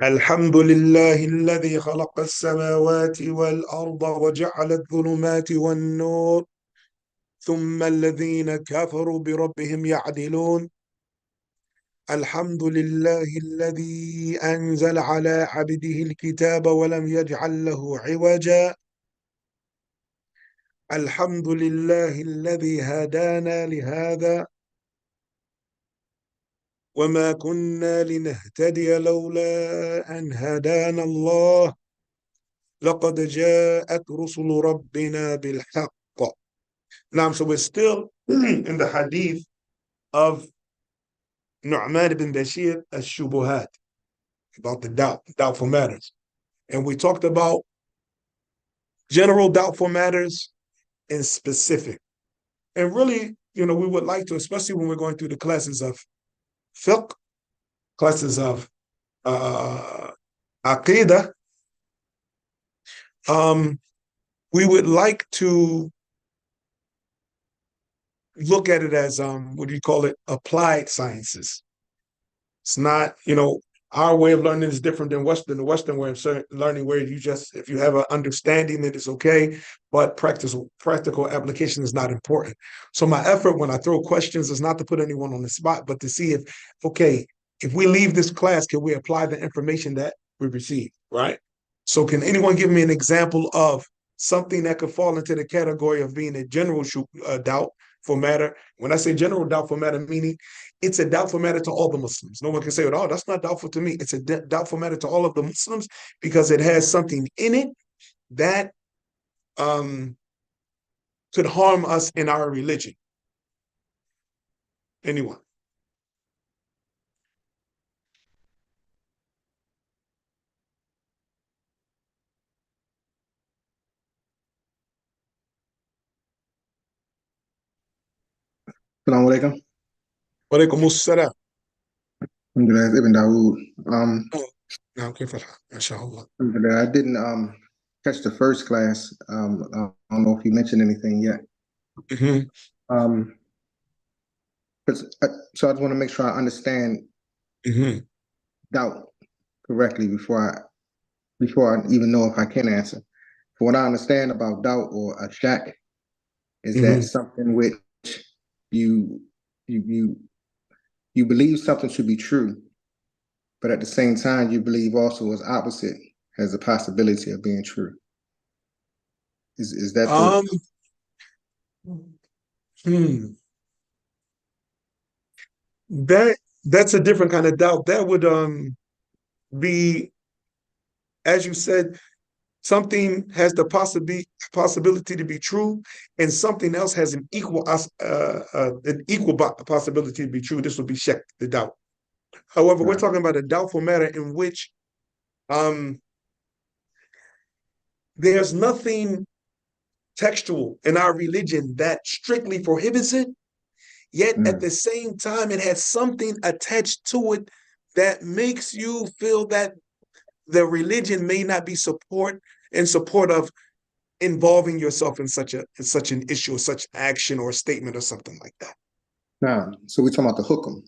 الحمد لله الذي خلق السماوات والأرض وجعل الظلمات والنور ثم الذين كفروا بربهم يعدلون. الحمد لله الذي أنزل على عبده الكتاب ولم يجعل له عوجا. الحمد لله الذي هدانا لهذا وما كنا لنهتدي لولا أن هدانا الله لقد جاءت رسل ربنا بالحق. Now, so we're still in the hadith of Nu'man ibn Bashir al-Shubuhat about the doubtful matters. And we talked about general doubtful matters and specific. And really, we would like to, especially when we're going through the classes of fiqh, classes of aqidah, we would like to look at it as what do you call it? Applied sciences. It's not, our way of learning is different than the Western way of learning, where you just, if you have an understanding, that it's okay, but practical application is not important. So my effort when I throw questions is not to put anyone on the spot, but to see if we leave this class, can we apply the information that we receive, right? So can anyone give me an example of something that could fall into the category of being a general doubtful matter? When I say general doubtful matter, meaning it's a doubtful matter to all the Muslims. No one can say, oh, that's not doubtful to me. It's a doubtful matter to all of the Muslims because it has something in it that could harm us in our religion. Anyone? Assalamu alaikum. Walaikum assalam. Alhamdulillah, Ibn Dawood. Now, mashallah. Alhamdulillah, I didn't catch the first class. I don't know if you mentioned anything yet. Mm-hmm. Um, so I just want to make sure I understand doubt correctly before I even know if I can answer. For what I understand about doubt or a shak is that something which you you you believe something should be true, but at the same time you believe also its opposite has a possibility of being true. Is that the that's a different kind of doubt. That would be, as you said, something has the possibility to be true, and something else has an equal possibility to be true. This would be shak, the doubt. However, we're talking about a doubtful matter in which there's nothing textual in our religion that strictly prohibits it, yet at the same time, it has something attached to it that makes you feel that the religion may not be in support of involving yourself in such an issue or such action or statement or something like that. So we're talking about the hukum.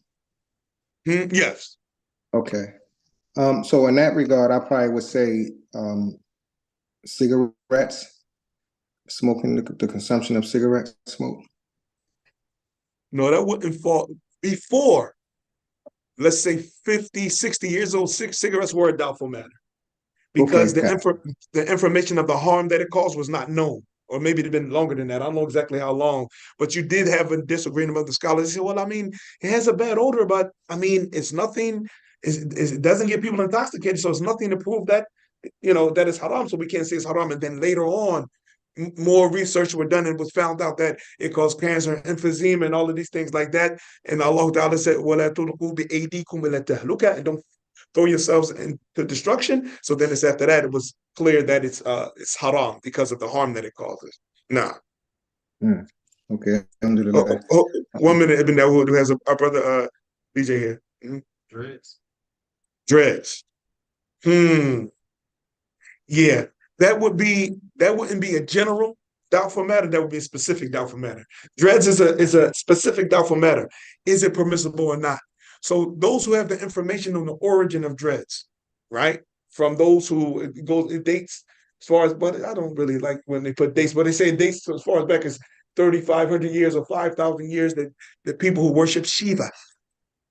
Yes. Okay. So in that regard, I probably would say cigarettes, smoking, the consumption of cigarette smoke. No, that wouldn't fall before, let's say 50, 60 years old. Cigarettes were a doubtful matter because the information of the harm that it caused was not known. Or maybe it'd been longer than that. I don't know exactly how long, but you did have a disagreement with the scholars. They said, well, I mean, it has a bad odor, but I mean, it's nothing, it doesn't get people intoxicated, so it's nothing to prove that, that it's haram, so we can't say it's haram. And then later on, more research were done and it was found out that it caused cancer and emphysema and all of these things like that. And Allah Ta'ala said, وَلَا تُلْقُوا بِأَيْدِيكُمْ إِلَى التَّهْلُكَةِ, and don't throw yourselves into destruction. So then it's after that, it was clear that it's haram because of the harm that it causes. Nah. Okay. 1 minute, Ibn Dawood, who has our brother DJ here. Dreads. Yeah. That wouldn't be a general doubtful matter. That would be a specific doubtful matter. Dreads is a specific doubtful matter. Is it permissible or not? So those who have the information on the origin of dreads, right? From those who it dates as far as, but I don't really like when they put dates, but they say dates as far as back as 3,500 years or 5,000 years that the people who worship Shiva,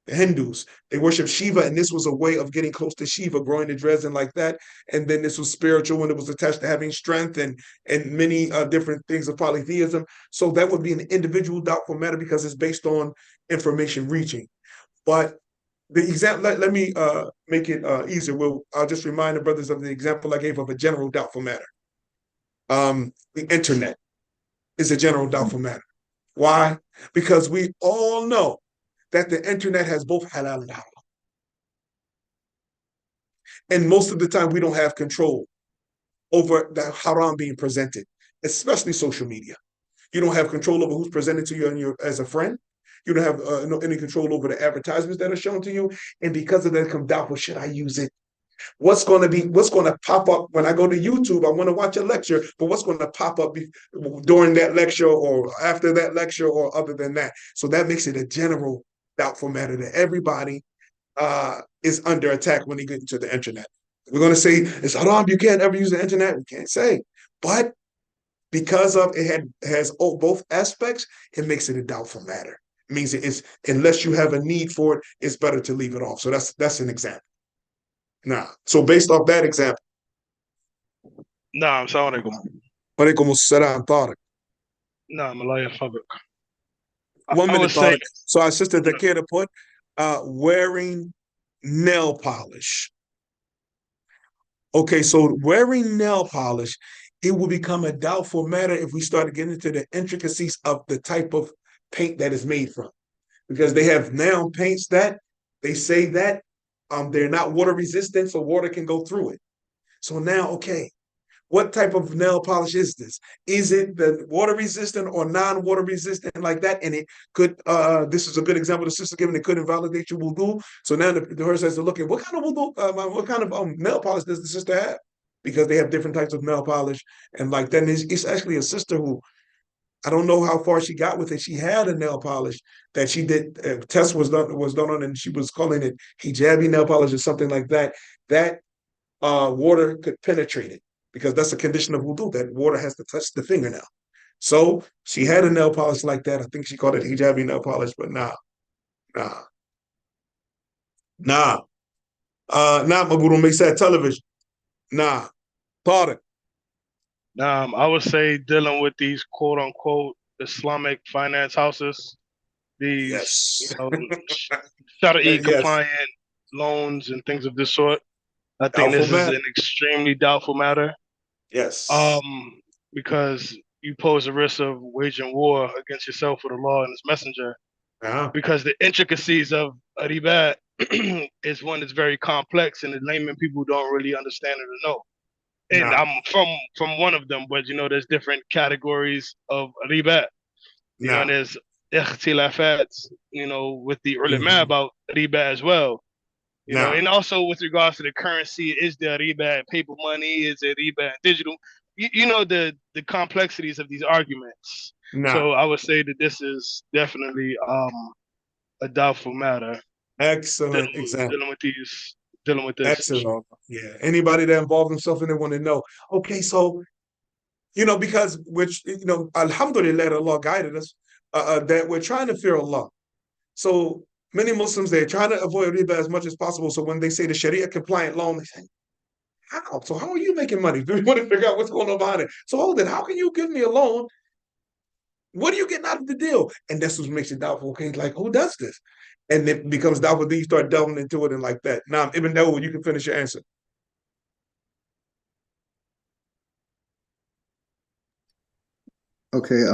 the Hindus, they worship Shiva, and this was a way of getting close to Shiva, growing the dreads and like that. And then this was spiritual when it was attached to having strength and many different things of polytheism. So that would be an individual doubtful matter because it's based on information reaching. But the example, let me make it easier. I'll just remind the brothers of the example I gave of a general doubtful matter. The internet is a general doubtful matter. Why? Because we all know that the internet has both halal and haram. And most of the time, we don't have control over the haram being presented, especially social media. You don't have control over who's presented to you as a friend. You don't have any control over the advertisements that are shown to you. And because of that, come down, well, should I use it? What's going to pop up when I go to YouTube? I want to watch a lecture, but what's going to pop up during that lecture or after that lecture or other than that? So that makes it a general doubtful matter that everybody is under attack when they get into the internet. We're going to say it's haram, you can't ever use the internet. We can't say. But because of has both aspects, it makes it a doubtful matter. It means it's unless you have a need for it, it's better to leave it off. So that's an example. Now, so based off that example, نعم السلام عليكم. وعليكم السلام, Tariq. نعم الله يحفظك. 1 I minute, would say Tariq. So our sister Takeda put wearing nail polish. Okay, so wearing nail polish, it will become a doubtful matter if we start getting into the intricacies of the type of paint that is made from. Because they have now paints that they say that they're not water resistant, so water can go through it. So now, okay, what type of nail polish is this? Is it the water resistant or non-water resistant like that? And it could, this is a good example the sister given, it could invalidate your wudu. So now the horse has to look at what kind of wudu, what kind of nail polish does the sister have? Because they have different types of nail polish. And like that, it's actually a sister who, I don't know how far she got with it. She had a nail polish that she did, test was done on, and she was calling it hijabi nail polish or something like that. That water could penetrate it because that's a condition of wudu, that water has to touch the fingernail. So she had a nail polish like that. I think she called it hijabi nail polish, but nah. Maguru makes that television. Nah. Thought it. I would say dealing with these quote unquote Islamic finance houses, these Yes. Shari'i Yes. compliant loans and things of this sort. I think Doubtful this is matter. an extremely doubtful matter. Yes. Because you pose a risk of waging war against yourself or the law and its messenger. Uh-huh. Because the intricacies of riba is one that's very complex, and the layman people don't really understand it or know. And Nah. I'm from one of them, but there's different categories of riba. Nah. There's ikhtilafat, with the ulama about riba as well. Nah. And also with regards to the currency, is there riba and paper money? Is there riba and digital? The complexities of these arguments. Nah. So I would say that this is definitely a doubtful matter. Excellent example. Dealing with this. Excellent. Yeah. Anybody that involved themselves in it want to know. Okay, so because alhamdulillah, Allah guided us, that we're trying to fear Allah. So many Muslims, they're trying to avoid riba as much as possible. So when they say the Sharia compliant loan, they say, how? So how are you making money? We want to figure out what's going on behind it. So hold it. How can you give me a loan? What are you getting out of the deal? And that's what makes it doubtful. Okay, like, who does this? And it becomes doubtful. Then you start delving into it and like that. Now, even though you can finish your answer. Okay.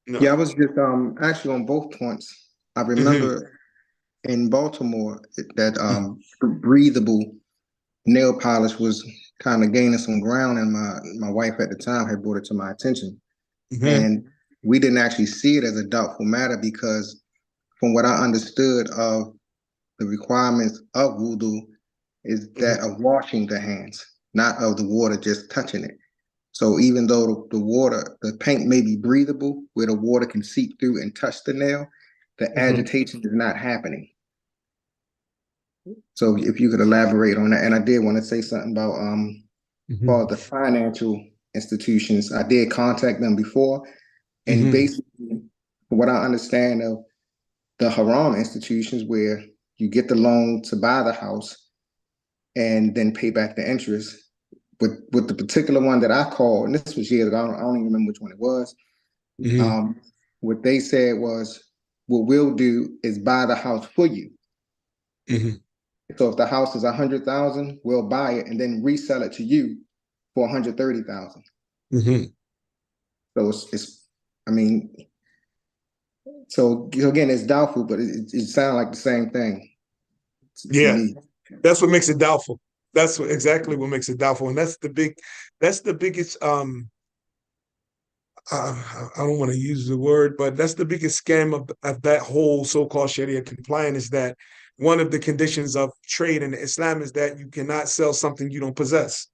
No. Yeah, I was just actually on both points. I remember in Baltimore that breathable nail polish was kind of gaining some ground, and my wife at the time had brought it to my attention. And we didn't actually see it as a doubtful matter because from what I understood of the requirements of wudu is that of washing the hands, not of the water just touching it. So even though the paint may be breathable, where the water can seep through and touch the nail, the agitation is not happening. So if you could elaborate on that, and I did want to say something about for the financial institutions. I did contact them before, and basically, what I understand of the haram institutions, where you get the loan to buy the house and then pay back the interest. With the particular one that I called, and this was years ago, I don't even remember which one it was. What they said was, what we'll do is buy the house for you. So if the house is 100,000, we'll buy it and then resell it to you for 130,000. So it's, I mean, so again, it's doubtful, but it sounds like the same thing to me. That's what makes it doubtful. That's exactly what makes it doubtful, and that's the biggest. I don't want to use the word, but that's the biggest scam of that whole so-called Sharia compliant, is that one of the conditions of trade in Islam is that you cannot sell something you don't possess.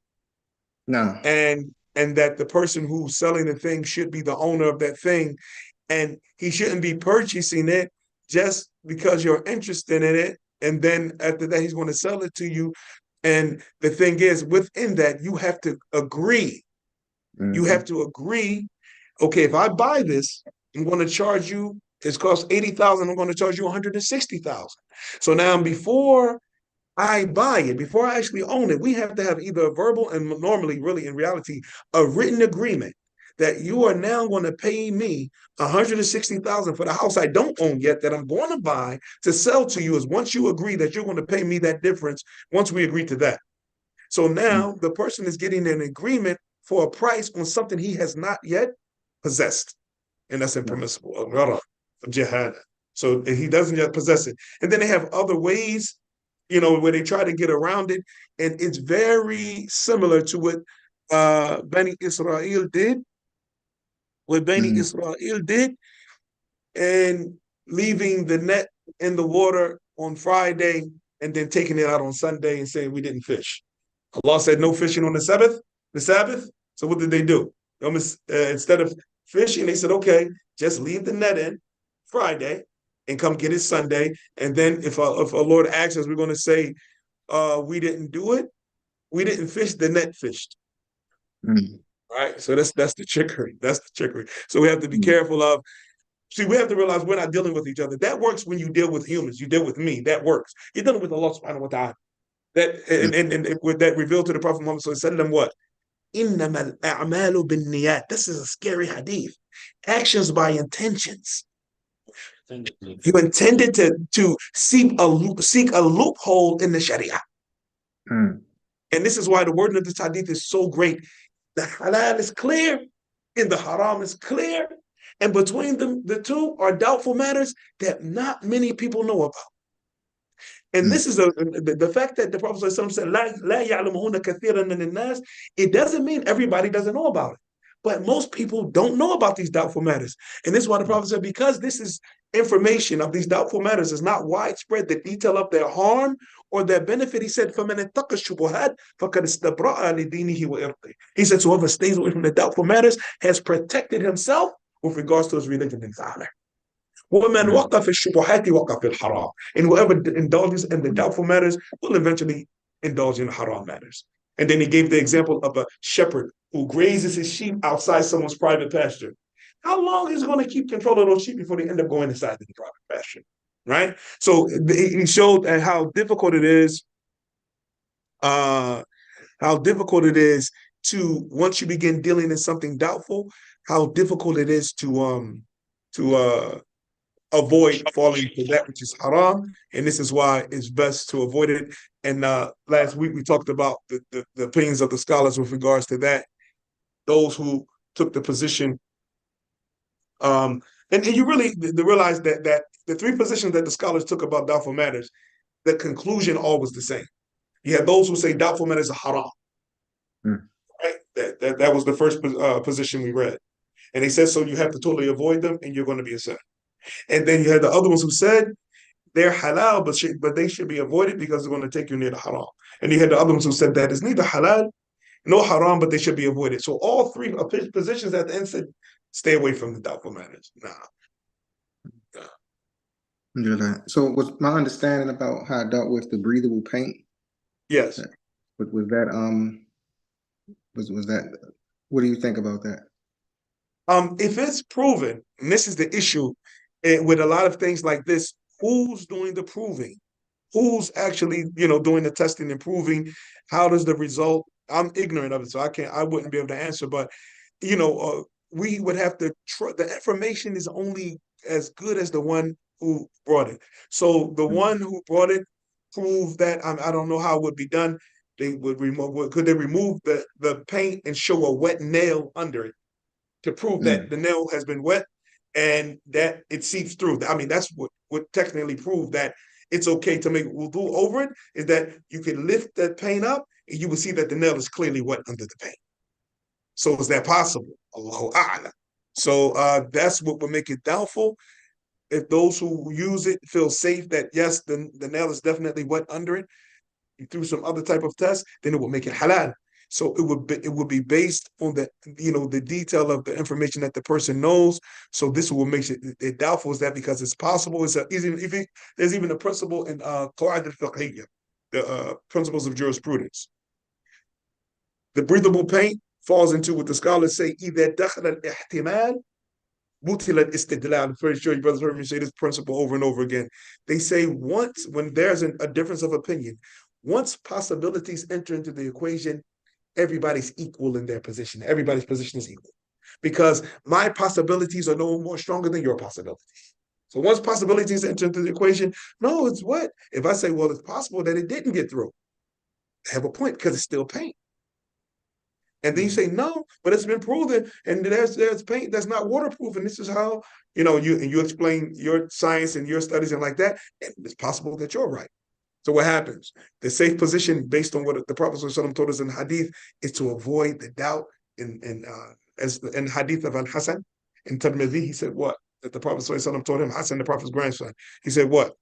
No. And that the person who's selling the thing should be the owner of that thing, and he shouldn't be purchasing it just because you're interested in it, and then after that he's going to sell it to you. And the thing is, within that, you have to agree. You have to agree, okay, if I buy this, I'm going to charge you, it's cost 80,000, I'm going to charge you 160,000. So now before I buy it, before I actually own it, we have to have either a verbal and normally, really in reality, a written agreement that you are now going to pay me 160,000 for the house I don't own yet, that I'm going to buy to sell to you. Is once you agree that you're going to pay me that difference, once we agree to that. So now the person is getting an agreement for a price on something he has not yet possessed. And that's impermissible. Jihad. So he doesn't yet possess it. And then they have other ways, where they try to get around it. And it's very similar to what Bani Israel did, and leaving the net in the water on Friday and then taking it out on Sunday and saying we didn't fish. Allah said no fishing on the Sabbath. So what did they do? Instead of fishing, they said, okay, just leave the net in Friday and come get it Sunday. And then if our Lord asks us, we're going to say, we didn't do it. We didn't fish, the net fished. Right? So that's the trickery. That's the trickery. So we have to be careful of, we have to realize we're not dealing with each other. That works when you deal with humans. You deal with me. That works. You're dealing with Allah subhanahu wa ta'ala. That and with that revealed to the Prophet Muhammad sallallahu alaihi wasallam, what? إِنَّمَا الْأَعْمَالُ بِالنِّيَّاتِ. This is a scary hadith. Actions by intentions. You intended to seek a loophole in the Sharia. And this is why the wording of this hadith is so great. The halal is clear and the haram is clear. And between them, the two are doubtful matters that not many people know about. And this is the fact that the Prophet said, "La ya'lamuhunna kathiran min an-nas." It doesn't mean everybody doesn't know about it, but most people don't know about these doubtful matters. And this is why the Prophet said, because this is information of these doubtful matters is not widespread, the detail of their harm or their benefit. He said, فَمَنِ اتَّقَى الشُّبُهَاتِ فَقَدْ اسْتَبْرَأَ لِدِينِهِ وَإِرْضِهِ. He said, so whoever stays away from the doubtful matters has protected himself with regards to his religion and honor. وَمَنْ وَقَى فِي الشُّبُهَاتِ وَقَى فِي الْحَرَامِ. And whoever indulges in the doubtful matters will eventually indulge in haram matters. And then he gave the example of a shepherd who grazes his sheep outside someone's private pasture. How long is he going to keep control of those sheep before they end up going inside the private pasture? Right? So he showed how difficult it is, to, once you begin dealing in something doubtful, how difficult it is to avoid falling into that which is haram. And this is why it's best to avoid it. And last week we talked about the opinions of the scholars with regards to that. Those who took the position, and you really realize that the three positions that the scholars took about doubtful matters, the conclusion always the same. You have those who say doubtful matters are haram. Right? That was the first position we read. And they said, so you have to totally avoid them and you're going to be a sinner. And then you had the other ones who said they're halal, but they should be avoided because they're going to take you near the haram. And you had the other ones who said that it's neither halal nor haram, but they should be avoided. So all three positions at the end said, stay away from the doubtful matters. Nah. So was my understanding about how I dealt with the breathable paint? Yes. Was that was that? What do you think about that? If it's proven, and this is the issue with a lot of things like this, who's doing the proving? Who's actually, doing the testing and proving? How does the result? I'm ignorant of it, so I wouldn't be able to answer. But we would have to. The information is only as good as the one who brought it. So the one who brought it proved that. I don't know how it would be done. They would remove. Could they remove the paint and show a wet nail under it to prove that the nail has been wet and that it seeps through? I mean, that's what would technically prove that it's okay to make wudu over it, is that you can lift that paint up and you will see that the nail is clearly wet under the paint. So is that possible? Allahu A'lam. So that's what would make it doubtful. If those who use it feel safe that yes, the nail is definitely wet under it, through some other type of test, then it will make it halal. So it would be based on the detail of the information that the person knows. So this will make it doubtful, is that because it's possible. There's even a principle in Qawaid al-Fiqhiyya, the principles of jurisprudence. The breathable paint falls into what the scholars say, إذا دخل الاحتمال بطل الاستدلال. I'm pretty sure you brothers heard me say this principle over and over again. They say when there's a difference of opinion, once possibilities enter into the equation, everybody's equal in their position. Everybody's position is equal because my possibilities are no more stronger than your possibilities. So once possibilities enter into the equation, no, it's what? If I say, well, it's possible that it didn't get through, I have a point because it's still paint. And then you say, no, but it's been proven, and there's paint that's not waterproof, and this is how, you explain your science and your studies and like that, and it's possible that you're right. So what happens? The safe position, based on what the Prophet ﷺ told us in Hadith, is to avoid the doubt. As in Hadith of Al-Hasan in Tirmidhi, he said what? That the Prophet ﷺ told him, Hasan, the Prophet's grandson, he said what?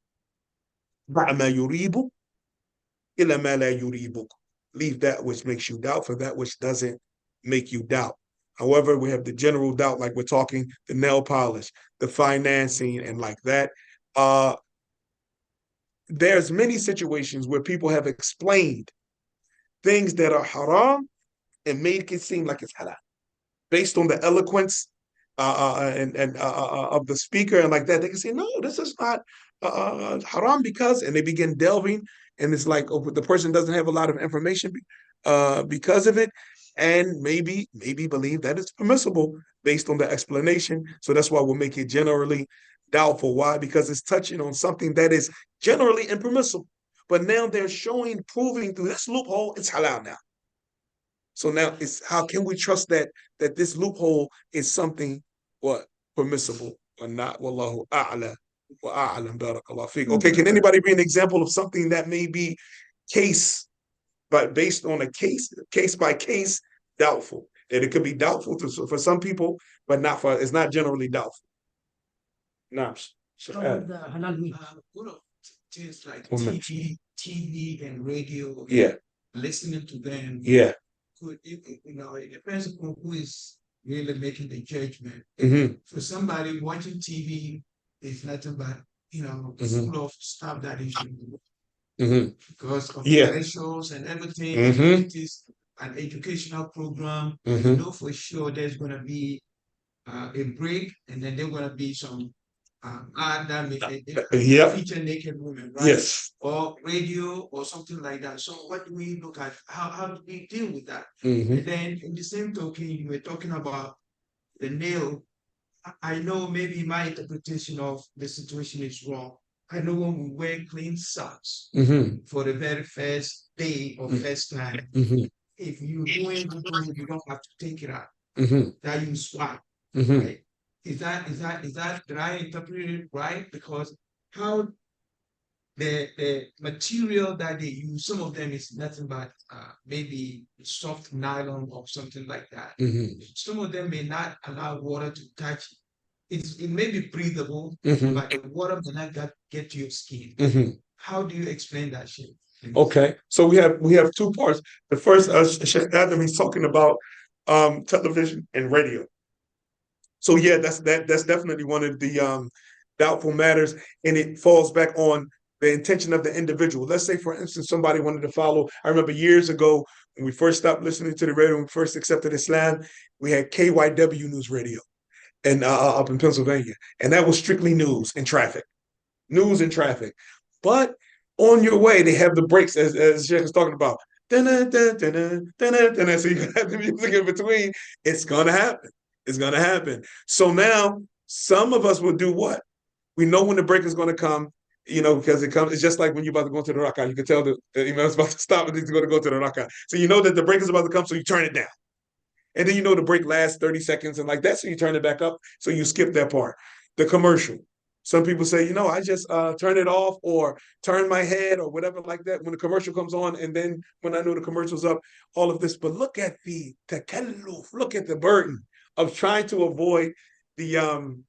Leave that which makes you doubt for that which doesn't make you doubt. However, we have the general doubt, like we're talking the nail polish, the financing, and like that. There's many situations where people have explained things that are haram and make it seem like it's halal, based on the eloquence of the speaker and like that. They can say, no, this is not haram because, and they begin delving, and it's like, oh, the person doesn't have a lot of information because of it, and maybe believe that it's permissible based on the explanation. So that's why we'll make it generally doubtful. Why? Because it's touching on something that is generally impermissible. But now they're proving through this loophole, it's halal now. So now it's how can we trust that this loophole is something permissible or not? Wallahu a'la wa a'lam, barakallahu fiqh. Okay, can anybody bring an example of something that may be based on a case by case, doubtful? That it could be doubtful for some people, but it's not generally doubtful. Naam. Things like TV and radio. Yeah. Listening to them. Yeah. It depends on who is really making the judgment. Mm-hmm. For somebody watching TV, it's nothing but full of stuff that is because of commercials and everything. It is an educational program. You know for sure there's going to be a break, and then there's going to be some feature naked women, right? Yes. Or radio or something like that. So what do we look at? How do we deal with that? Mm-hmm. And then in the same token, you were talking about the nail. I know maybe my interpretation of the situation is wrong. I know when we wear clean socks for the very first day or first time, if you're doing wudu, you don't have to take it out. That you swipe, right? Is that did I interpret it right? Because how the material that they use, some of them is nothing but maybe soft nylon or something like that. Some of them may not allow water to touch it. It may be breathable, but the water may not get to your skin. How do you explain that shit? Okay, so we have two parts. The first, Sheikh Adam, he's talking about television and radio. So yeah, that's definitely one of the doubtful matters, and it falls back on the intention of the individual. Let's say, for instance, somebody wanted to follow. I remember years ago when we first stopped listening to the radio, when we first accepted Islam, we had KYW News Radio and up in Pennsylvania, and that was strictly news and traffic. But on your way, they have the breaks as Sheikh is talking about. Dun-dun, dun, dun, dun, dun, dun, so you have the music in between. It's gonna happen. It's gonna happen. So now some of us will do what? We know when the break is going to come, because it comes. It's just like when you're about to go into the rak'ah. You can tell the imam's about to stop and he's going to go to the rak'ah. So you know that the break is about to come, so you turn it down. And then you know the break lasts 30 seconds and like that, so you turn it back up, so you skip that part. The commercial. Some people say, I just turn it off or turn my head or whatever like that when the commercial comes on, and then when I know the commercial's up, all of this. But look at the takalluf, look at the burden of trying to avoid the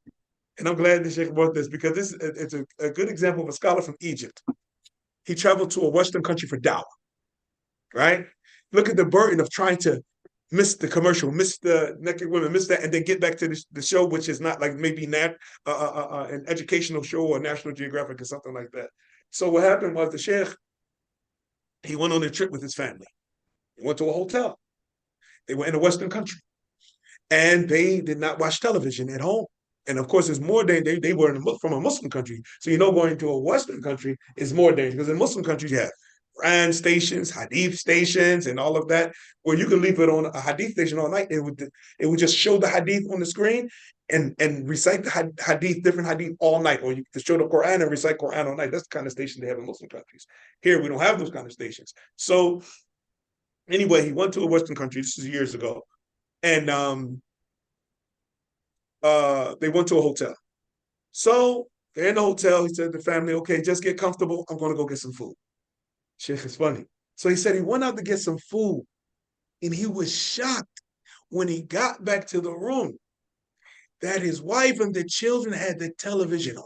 and I'm glad that Sheikh brought this because it's a good example of a scholar from Egypt. He traveled to a Western country for dawah, right? Look at the burden of trying to miss the commercial, miss the naked women, miss that, and then get back to the show, which is not like maybe an educational show or National Geographic or something like that. So what happened was the Sheikh, he went on a trip with his family. He went to a hotel. They were in a Western country, and they did not watch television at home. And of course, it's more dangerous. They were from a Muslim country. So, going to a Western country is more dangerous because in Muslim countries, you have Quran stations, Hadeeth stations, and all of that, where you can leave it on a Hadeeth station all night. It would just show the Hadeeth on the screen and recite the Hadeeth, different Hadeeth all night, or you can show the Quran and recite Quran all night. That's the kind of station they have in Muslim countries. Here, we don't have those kind of stations. So anyway, he went to a Western country. This is years ago. And they went to a hotel. So they're in the hotel. He said to the family, okay, just get comfortable. I'm going to go get some food. Sheikh is funny. So he said he went out to get some food, and he was shocked when he got back to the room that his wife and the children had the television on.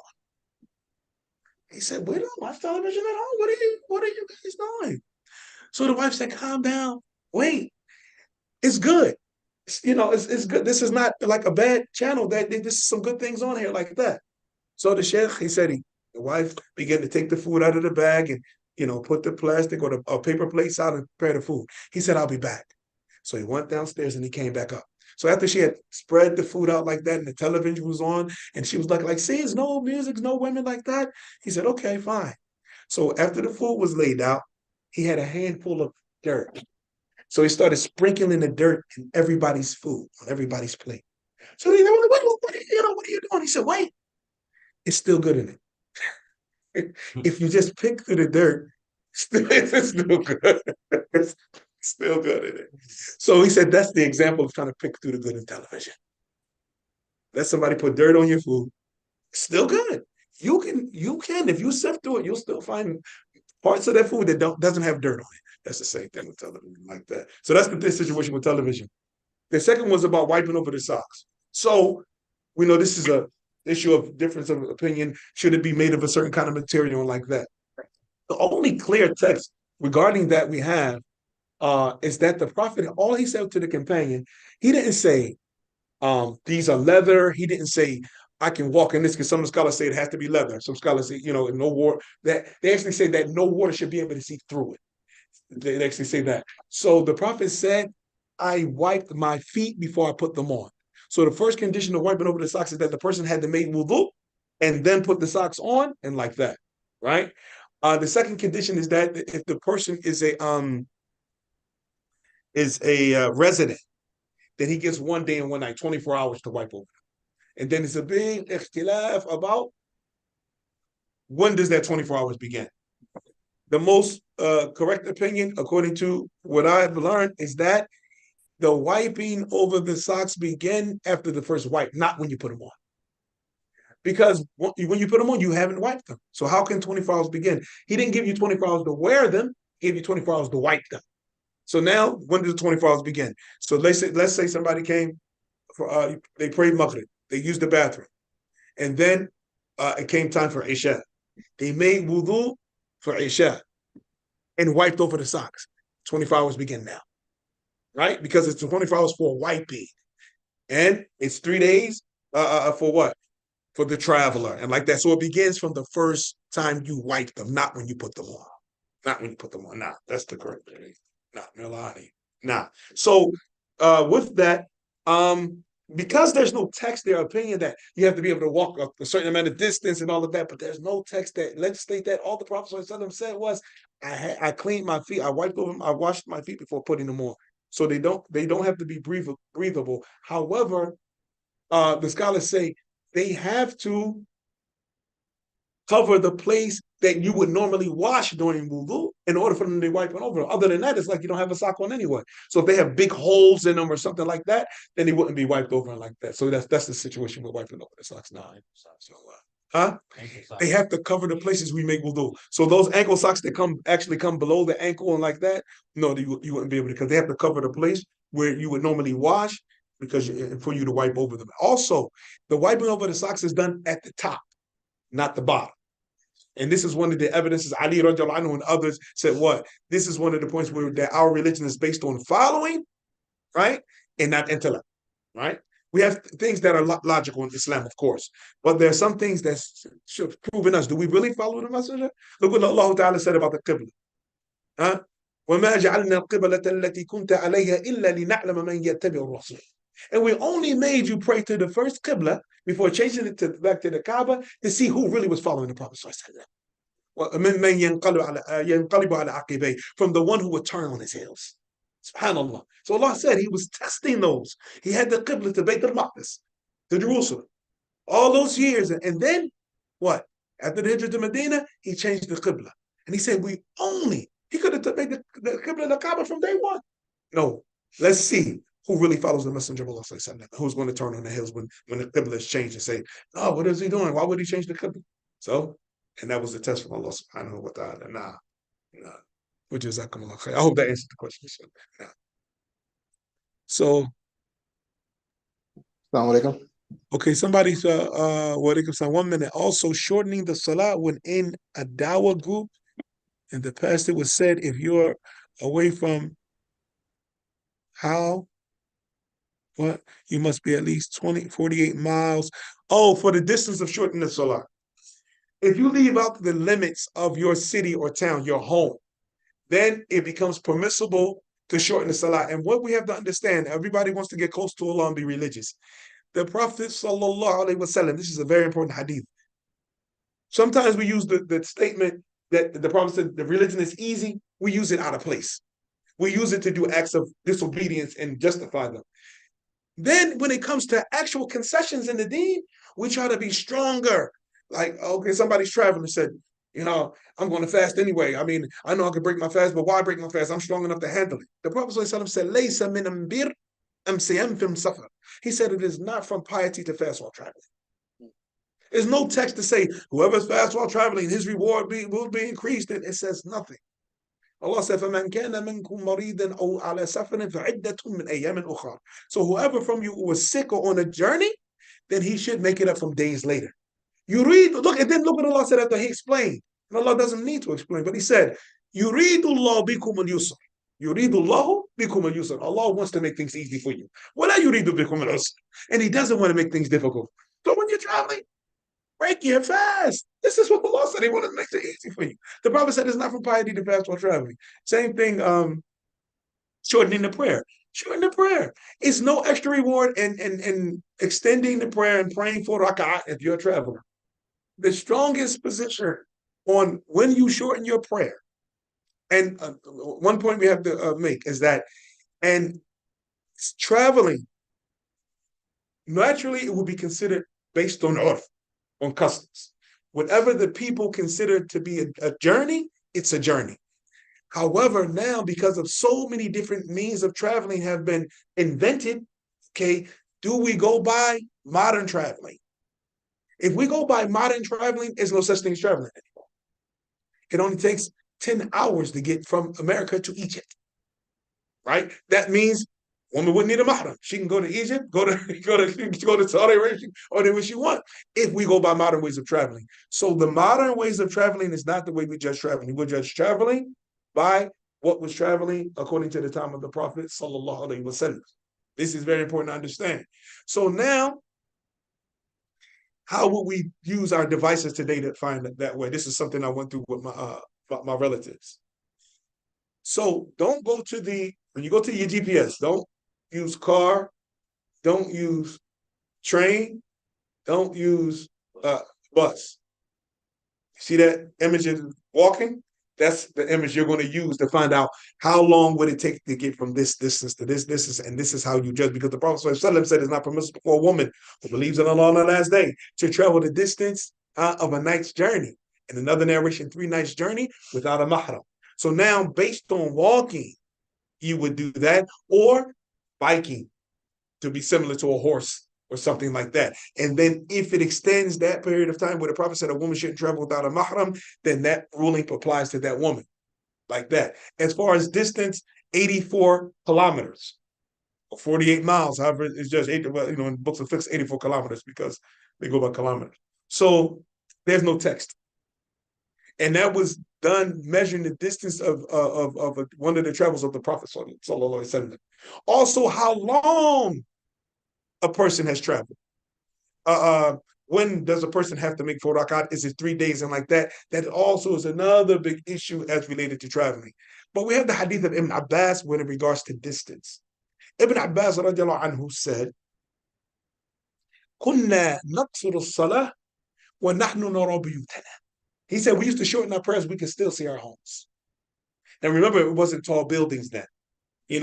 He said, we don't watch television at home. What are you guys doing? So the wife said, calm down. Wait, it's good. It's good. This is not like a bad channel. This is some good things on here like that. So the Sheikh, he said the wife began to take the food out of the bag and, put the plastic or the paper plates out and prepare the food. He said, I'll be back. So he went downstairs and he came back up. So after she had spread the food out like that and the television was on and she was like, see, it's no music, no women like that. He said, okay, fine. So after the food was laid out, he had a handful of dirt. So he started sprinkling the dirt in everybody's food, on everybody's plate. So they were like, what are you doing? He said, wait, it's still good in it. If you just pick through the dirt, it's still good. It's still good in it. So he said that's the example of trying to pick through the good in television. Let somebody put dirt on your food. It's still good. You can, if you sift through it, you'll still find parts of that food that doesn't have dirt on it. That's the same thing with television like that. So that's the situation with television. The second was about wiping over the socks. So we know this is a issue of difference of opinion. Should it be made of a certain kind of material like that? The only clear text regarding that we have is that the Prophet, all he said to the companion, he didn't say, these are leather. He didn't say, I can walk in this, because some scholars say it has to be leather. Some scholars say, no water. That they actually say that no water should be able to see through it. They actually say that. So the Prophet said, I wiped my feet before I put them on. So the first condition of wiping over the socks is that the person had to make wudu and then put the socks on and like that, right? The second condition is that if the person is a resident, then he gets 1 day and 1 night, 24 hours to wipe over. And then it's a big ikhtilaf about when does that 24 hours begin. The most correct opinion, according to what I've learned, is that the wiping over the socks begin after the first wipe, not when you put them on. Because when you put them on, you haven't wiped them. So how can 24 hours begin? He didn't give you 24 hours to wear them. He gave you 24 hours to wipe them. So now, when does the 24 hours begin? So let's say somebody came, they prayed Maghrib. They used the bathroom. And then it came time for Isha. They made wudu for Isha and wiped over the socks. 24 hours begin now, right? Because it's 24 hours for wiping. And it's 3 days for what? for the traveler and like that. So it begins from the first time you wipe them, not when you put them on. Not when you put them on. Nah, that's the correct thing. Nah, Milani. Nah. So with that, because there's no text, their opinion that you have to be able to walk a certain amount of distance and all of that, but there's no text that legislate that. All the Prophet said was, I cleaned my feet, I wiped over them, I washed my feet before putting them on. So they don't have to be breathable. However, the scholars say they have to cover the place that you would normally wash during wudu in order for them to wipe it over. Other than that, it's like you don't have a sock on anyway. So if they have big holes in them or something like that, then they wouldn't be wiped over like that. So that's the situation with wiping over the socks now. Huh? They have to cover the places we make wudu. So those ankle socks that actually come below the ankle and like that, no, you wouldn't be able to, because they have to cover the place where you would normally wash for you to wipe over them. Also, the wiping over the socks is done at the top, not the bottom. And this is one of the evidences. Ali radiallahu anhu and others said what? This is one of the points where that our religion is based on following, right? And not intellect, right? We have things that are logical in Islam, of course, but there are some things that should prove in us. Do we really follow the messenger? Look what Allah Ta'ala said about the Qibla. Huh? وَمَا جَعَلْنَا الْقِبْلَةَ الَّتِي كُنْتَ عَلَيْهَا إِلَّا لِنَعْلَمَ مَنْ يَتَّبِعُ الرَّسُولَ. And we only made you pray to the first Qibla before changing it back to the Kaaba to see who really was following the Prophet. From the one who would turn on his heels. SubhanAllah. So Allah said he was testing those. He had the Qibla to Bayt al-Maqdis, to Jerusalem, all those years. And then what? After the Hijrah to Medina, he changed the Qibla. And he said, he could have made the Qibla the Kaaba from day one. No, let's see who really follows the Messenger of Allah, who's going to turn on the hills when the Qibla is changed and say, oh, what is he doing? Why would he change the Qibla? So, and that was the test from Allah subhanahu wa ta'ala. Nah. I hope that answered the question. Nah. So, okay, somebody's what it comes on 1 minute. Also, shortening the salah when in a dawah group, and the pastor was said, if you're away from what you must be at least 48 miles. Oh, for the distance of shortening the salah. If you leave out the limits of your city or town, your home, then it becomes permissible to shorten the salah. And what we have to understand, everybody wants to get close to Allah and be religious. The Prophet sallallahu alaihi wasallam, this is a very important hadith. Sometimes we use the statement that the Prophet said the religion is easy. We use it out of place. We use it to do acts of disobedience and justify them. Then when it comes to actual concessions in the deen, we try to be stronger. Like, okay, somebody's traveling and said, I'm going to fast anyway. I mean, I know I can break my fast, but why break my fast? I'm strong enough to handle it. The Prophet ﷺ said, Laysa min ambir am fim safar. He said it is not from piety to fast while traveling. There's no text to say whoever's fast while traveling, his reward will be increased. And it says nothing. Allah said, فَمَنْ كَانَ مِنْكُمْ مَرِيدًا أَوْ عَلَى سَفَرٍ فَعِدَّةٌ مِنْ أَيَّامٍ أُخَرٍ. So whoever from you was sick or on a journey, then he should make it up from days later. You read, look, and then look what Allah said after he explained. And Allah doesn't need to explain, but he said, يُرِيدُ اللَّهُ بِكُمُ الْيُسْرَ. يُرِيدُ اللَّهُ بِكُمُ الْيُسْرَ. Allah wants to make things easy for you. وَلَا يُرِيدُ بِكُمُ الْعُسْرَ. And he doesn't want to make things difficult. So when you're traveling, break your fast. This is what Allah said. He wanted to make it easy for you. The Prophet said it's not from piety to fast while traveling. Same thing, shortening the prayer. Shorten the prayer. It's no extra reward in extending the prayer and praying for rak'ah if you're a traveler. The strongest position on when you shorten your prayer, and one point we have to make is that, and traveling, naturally it will be considered based on urf, on customs. Whatever the people consider to be a journey, it's a journey. However, now because of so many different means of traveling have been invented, okay, do we go by modern traveling? If we go by modern traveling, there's no such thing as traveling anymore. It only takes 10 hours to get from America to Egypt, right? That means woman wouldn't need a mahram. She can go to Egypt, go to Saudi Arabia, or anywhere she wants, if we go by modern ways of traveling. So the modern ways of traveling is not the way we judge traveling. We judge traveling by what was traveling according to the time of the Prophet sallallahu alaihi wasallam. This is very important to understand. So now, how would we use our devices today to find it that way? This is something I went through with my relatives. So don't go to when you go to your GPS, don't use car, don't use train, don't use bus. See that image of walking? That's the image you're going to use to find out how long would it take to get from this distance to this distance, and this is how you judge. Because the Prophet ﷺ said it's not permissible for a woman who believes in Allah on the last day to travel the distance of a night's journey. In another narration, 3 nights journey without a mahram. So now, based on walking, you would do that, or biking to be similar to a horse or something like that. And then if it extends that period of time where the Prophet said a woman shouldn't travel without a mahram, then that ruling applies to that woman like that. As far as distance, 84 kilometers, or 48 miles, however, it's just, in books of fiqh, 84 kilometers because they go by kilometers. So there's no text. And that was done measuring the distance of one of the travels of the Prophet sallallahu alaihi wasallam. Also, how long a person has traveled. When does a person have to make 4 rakat? Is it 3 days and like that? That also is another big issue as related to traveling. But we have the hadith of Ibn Abbas when in regards to distance. Ibn Abbas radiallahu anhu said, كنا نقصر الصلاة ونحن نرى بيوتنا. He said we used to shorten our prayers, we could still see our homes. And remember, it wasn't tall buildings then.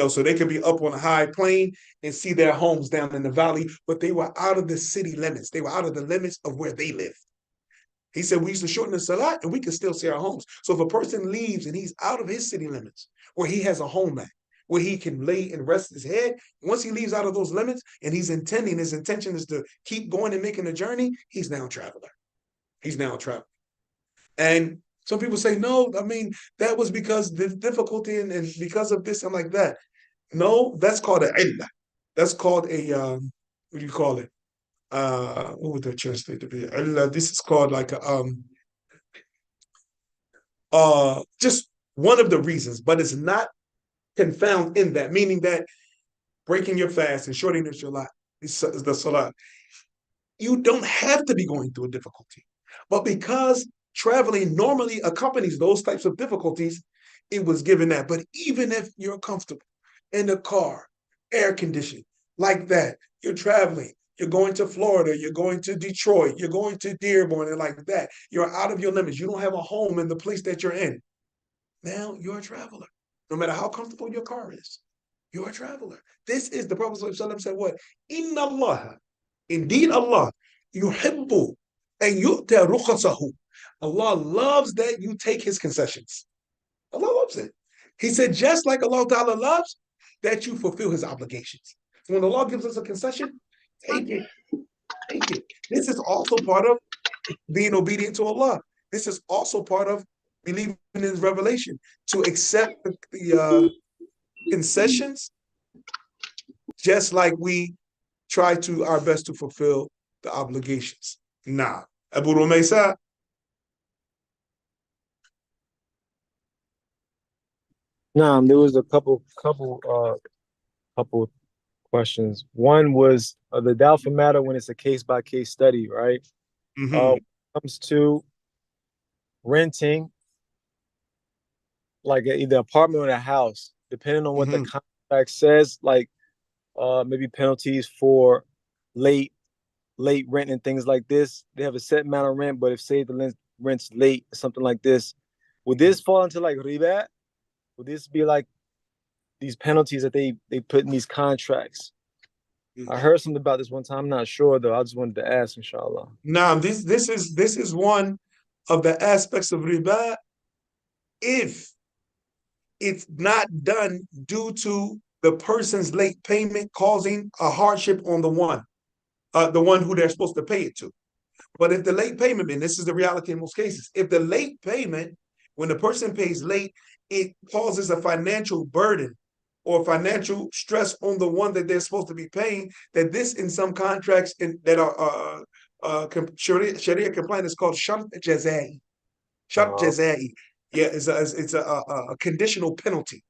So they could be up on a high plain and see their homes down in the valley, but they were out of the city limits. They were out of the limits of where they lived. He said we used to shorten the salat and we could still see our homes. So if a person leaves and he's out of his city limits, where he has a home at, where he can lay and rest his head, once he leaves out of those limits and his intention is to keep going and making a journey, he's now a traveler. He's now a traveler. And some people say, no, I mean, that was because the difficulty and because of this and like that. No, that's called an illah. That's called what do you call it? What would that translate to be? Illah, this is called like just one of the reasons, but it's not confound in that, meaning that breaking your fast and shortening the salat, you don't have to be going through a difficulty. But because traveling normally accompanies those types of difficulties, it was given that. But even if you're comfortable in the car, air conditioned, like that, you're traveling, you're going to Florida, you're going to Detroit, you're going to Dearborn, and like that, you're out of your limits. You don't have a home in the place that you're in. Now you're a traveler. No matter how comfortable your car is, you're a traveler. This is the Prophet ﷺ said what? Inna Allah, indeed Allah, yuhibbu and yu'ta rukhasahu. Allah loves that you take his concessions. Allah loves it. He said, just like Allah Ta'ala loves that you fulfill his obligations. So when Allah gives us a concession, take it. Take it. This is also part of being obedient to Allah. This is also part of believing in his revelation, to accept the concessions, just like we try to our best to fulfill the obligations. Nah. Abu Rumaysa. There was a couple questions. One was the doubtful matter when it's a case-by-case study, right? Mm-hmm. When it comes to renting, like either apartment or a house, depending on what the contract says, like maybe penalties for late rent and things like this. They have a set amount of rent, but if say the rent's late, something like this, would this fall into like riba? Would this be like these penalties that they put in these contracts? I heard something about this one time. I'm not sure though. I just wanted to ask, inshallah. Now, this is one of the aspects of riba. If it's not done due to the person's late payment causing a hardship on the one who they're supposed to pay it to. But if the late payment, and this is the reality in most cases, if the late payment, when the person pays late, it causes a financial burden or financial stress on the one that they're supposed to be paying, that this in some contracts that are Sharia compliant is called shart jazai. Shart jazai. Yeah, it's a conditional penalty,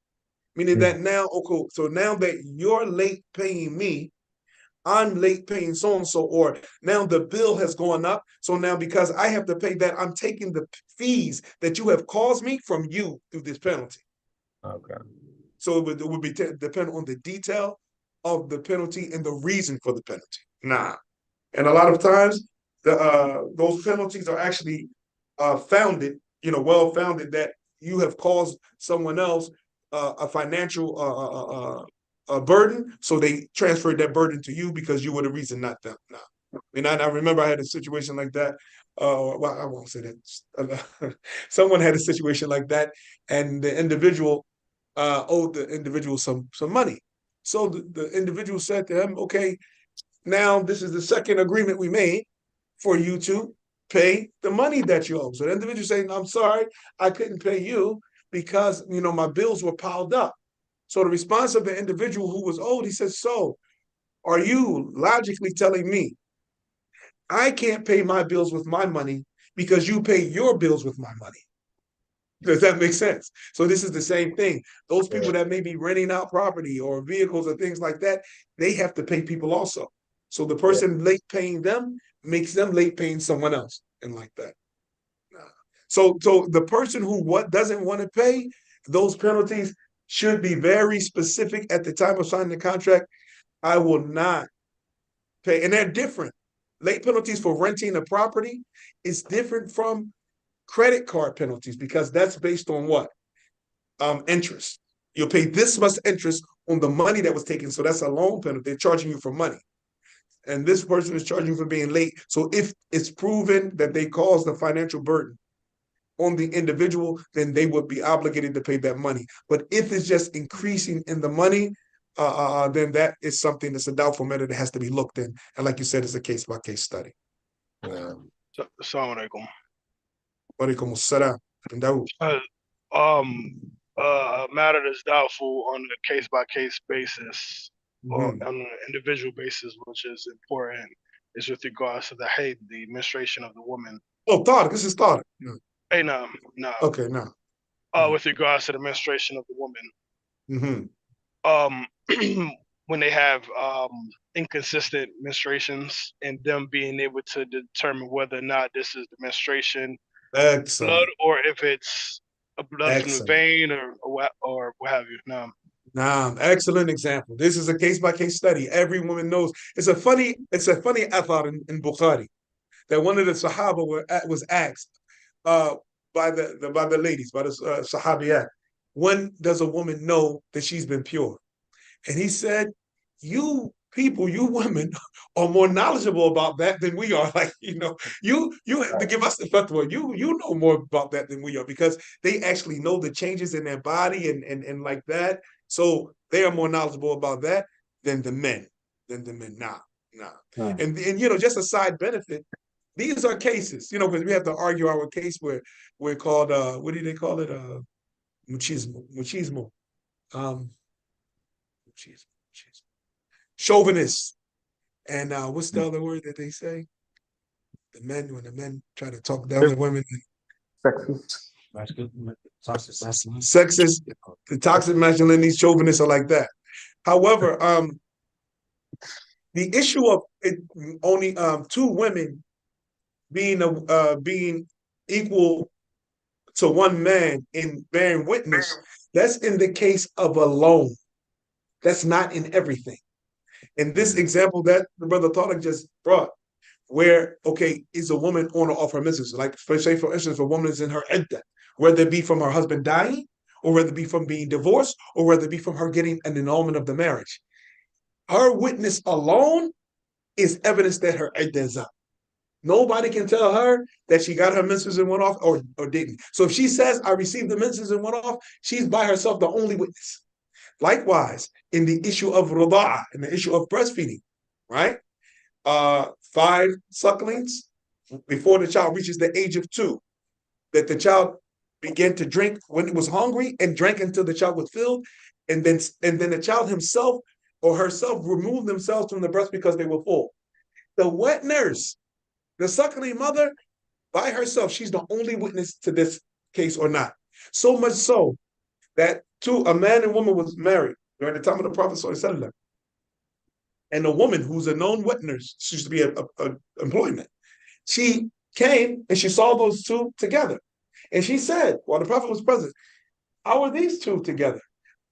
meaning that now, okay, so now that you're late paying me, I'm late paying so-and-so, or now the bill has gone up. So now because I have to pay that, I'm taking the fees that you have caused me from you through this penalty. Okay. So it would be depend on the detail of the penalty and the reason for the penalty. Nah. And a lot of times those penalties are actually founded, well founded, that you have caused someone else a financial a burden, so they transferred that burden to you because you were the reason, not them. Nah. I remember I had a situation like that. Well, I won't say that. Someone had a situation like that, and the individual owed the individual some money. So the individual said to him, "Okay, now this is the second agreement we made for you to pay the money that you owe." So the individual saying, "I'm sorry, I couldn't pay you because my bills were piled up." So the response of the individual who was owed, he says, "So are you logically telling me I can't pay my bills with my money because you pay your bills with my money?" Does that make sense? So this is the same thing. Those people that may be renting out property or vehicles or things like that, they have to pay people also. So the person late paying them makes them late paying someone else, and like that. So the person who doesn't want to pay, those penalties should be very specific at the time of signing the contract. I will not pay, and they're different. Late penalties for renting a property is different from credit card penalties, because that's based on what? Interest. You'll pay this much interest on the money that was taken. So that's a loan penalty. They're charging you for money. And this person is charging you for being late. So if it's proven that they caused a financial burden on the individual, then they would be obligated to pay that money. But if it's just increasing in the money, then that is something that's a doubtful matter that has to be looked in. And like you said, it's a case-by-case study. Assalamu alaikum. Walaikum assalam. A matter that's doubtful on a case-by-case basis or on an individual basis, which is important, is with regards to the Hadeeth, the menstruation of the woman. Oh, Tariq, this is Tariq. Hey, no. Okay, no. With regards to the menstruation of the woman. Mm-hmm. When they have inconsistent menstruations, and them being able to determine whether or not this is the menstruation blood, or if it's a blood from the vein, or what have you. Excellent example. This is a case-by-case study. Every woman knows. It's a funny athar in Bukhari, that one of the Sahaba was asked by the ladies, by the Sahabiyat, when does a woman know that she's been pure? And he said, you people, you women are more knowledgeable about that than we are. Like, you have to give us the fatwa. You know more about that than we are, because they actually know the changes in their body and like that. So they are more knowledgeable about that than the men. Nah. And just a side benefit, these are cases, because we have to argue our case where we're called what do they call it? Machismo. Chauvinists. And what's the other word that they say? When the men try to talk down to women. Sexist. The toxic masculinity, chauvinists are like that. However, the issue of it, only two women being equal to one man in bearing witness, that's in the case of a loan. That's not in everything. In this example that the brother Tariq just brought, where, okay, is a woman on or off her menses? Like, say, for instance, if a woman is in her iddah, whether it be from her husband dying, or whether it be from being divorced, or whether it be from her getting an annulment of the marriage. Her witness alone is evidence that her iddah is up. Nobody can tell her that she got her menses and went off or didn't. So if she says, I received the menses and went off, she's by herself the only witness. Likewise, in the issue of rada'ah, in the issue of breastfeeding, right? 5 sucklings before the child reaches the age of 2, that the child began to drink when it was hungry and drank until the child was filled, and then the child himself or herself removed themselves from the breast because they were full. The wet nurse, the suckling mother, by herself, she's the only witness to this case or not. So much so that a man and woman was married during the time of the Prophet ﷺ. and a woman who's a known witness, she used to be a employment. She came and she saw those two together. And she said, while the Prophet was present, how are these two together?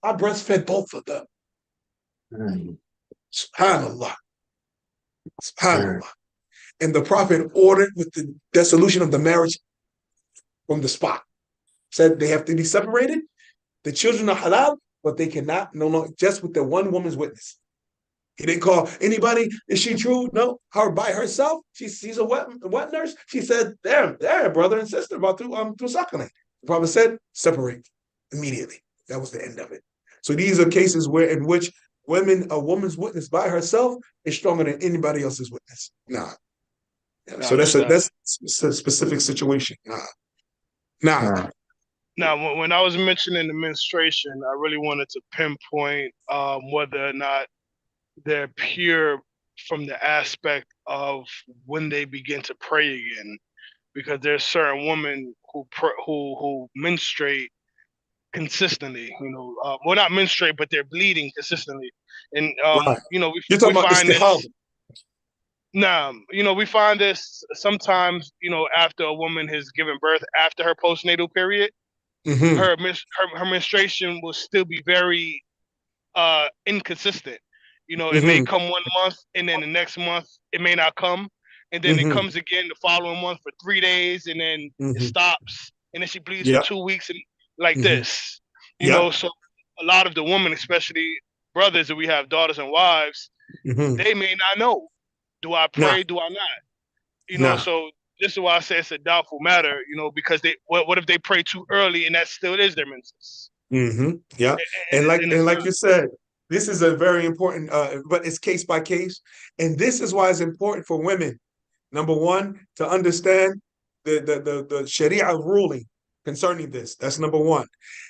I breastfed both of them. SubhanAllah. SubhanAllah. And the Prophet ordered with the dissolution of the marriage from the spot. Said they have to be separated. The children are halal, but they cannot, no, just with the one woman's witness. He didn't call anybody. Is she true? No. Her by herself. She's a wet nurse. She said, they're brother and sister about to suckling. The Prophet said, separate immediately. That was the end of it. So these are cases in which a woman's witness by herself is stronger than anybody else's witness. Nah. So that's a specific situation. Nah. Now, when I was mentioning the menstruation, I really wanted to pinpoint whether or not they're pure from the aspect of when they begin to pray again, because there's certain women who menstruate consistently. Well, not menstruate, but they're bleeding consistently, and right. we find this. We find this sometimes. After a woman has given birth, after her postnatal period, her menstruation will still be very inconsistent. It may come 1 month, and then the next month it may not come, and then it comes again the following month for 3 days, and then it stops, and then she bleeds for 2 weeks, and like this. So a lot of the women, especially brothers, that we have daughters and wives, they may not know. Do I pray? Do I not? So this is why I say it's a doubtful matter. Because what if they pray too early and that still is their menses? Yeah, and like you said, this is a very important, but it's case by case, and this is why it's important for women. Number one, to understand the Sharia ruling concerning this. That's number one.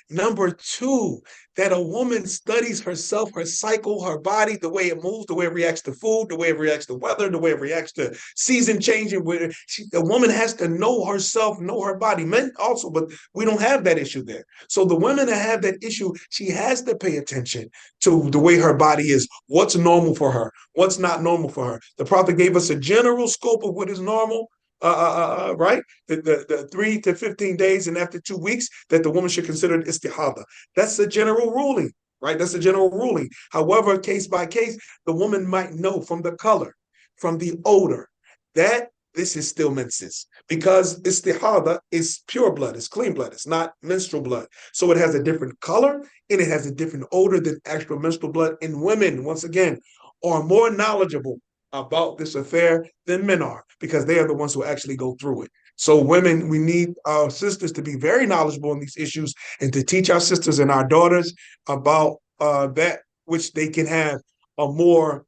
Number two, that a woman studies herself, her cycle, her body, the way it moves, the way it reacts to food, the way it reacts to weather, the way it reacts to season changing. A woman has to know herself, know her body. Men also, but we don't have that issue there. So the women that have that issue, she has to pay attention to the way her body is, what's normal for her, what's not normal for her. The Prophet gave us a general scope of what is normal, right? The 3 to 15 days, and after 2 weeks, that the woman should consider istihada. That's a general ruling, right? That's a general ruling. However, case by case, the woman might know from the color, from the odor, that this is still menses, because istihada is pure blood, it's clean blood, it's not menstrual blood. So it has a different color and it has a different odor than actual menstrual blood. And women, once again, are more knowledgeable about this affair than men are, because they are the ones who actually go through it. So women, we need our sisters to be very knowledgeable in these issues and to teach our sisters and our daughters about that which they can have a more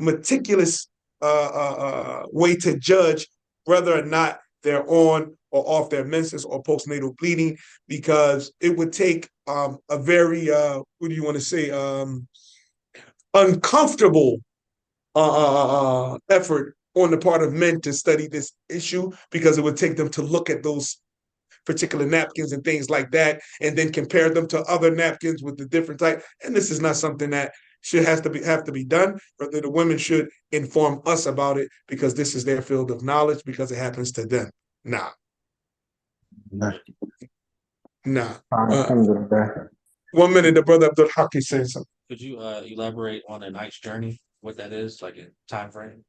meticulous way to judge whether or not they're on or off their menses or postnatal bleeding, because it would take a very, what do you want to say, uncomfortable effort on the part of men to study this issue, because it would take them to look at those particular napkins and things like that, and then compare them to other napkins with the different type. And this is not something that have to be done. Rather, the women should inform us about it, because this is their field of knowledge, because it happens to them. Nah. 1 minute, the brother Abdul Haq is saying something. Could you elaborate on a night's journey? What that is, like a time frame?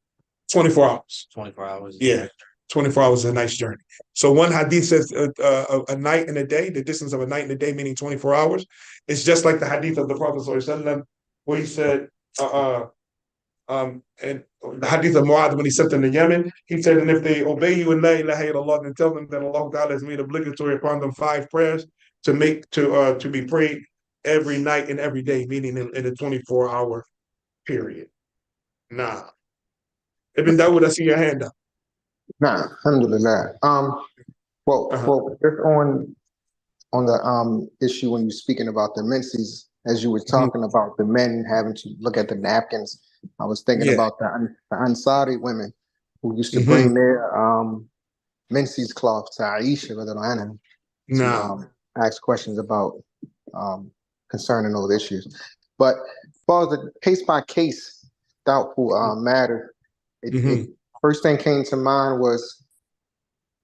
24 hours. 24 hours. Yeah. 24 hours is a night's journey. So one hadith says a night and a day, the distance of a night and a day, meaning 24 hours. It's just like the hadith of the Prophet ﷺ, where he said, and the hadith of Mu'adh, when he sent them to Yemen, he said, and if they obey you in La ilaha illallah, then tell them that Allah Ta'ala has made obligatory upon them 5 prayers to be prayed every night and every day, meaning in a 24-hour period. Nah. Ibn Dawood, I see your hand up. Nah, alhamdulillah. Well, just on the issue when you're speaking about the menses, as you were talking about the men having to look at the napkins, I was thinking about the Ansari women who used to bring their menses cloth to Aisha to ask questions about concerning those issues. But as far as the case by case doubtful matter, first thing came to mind was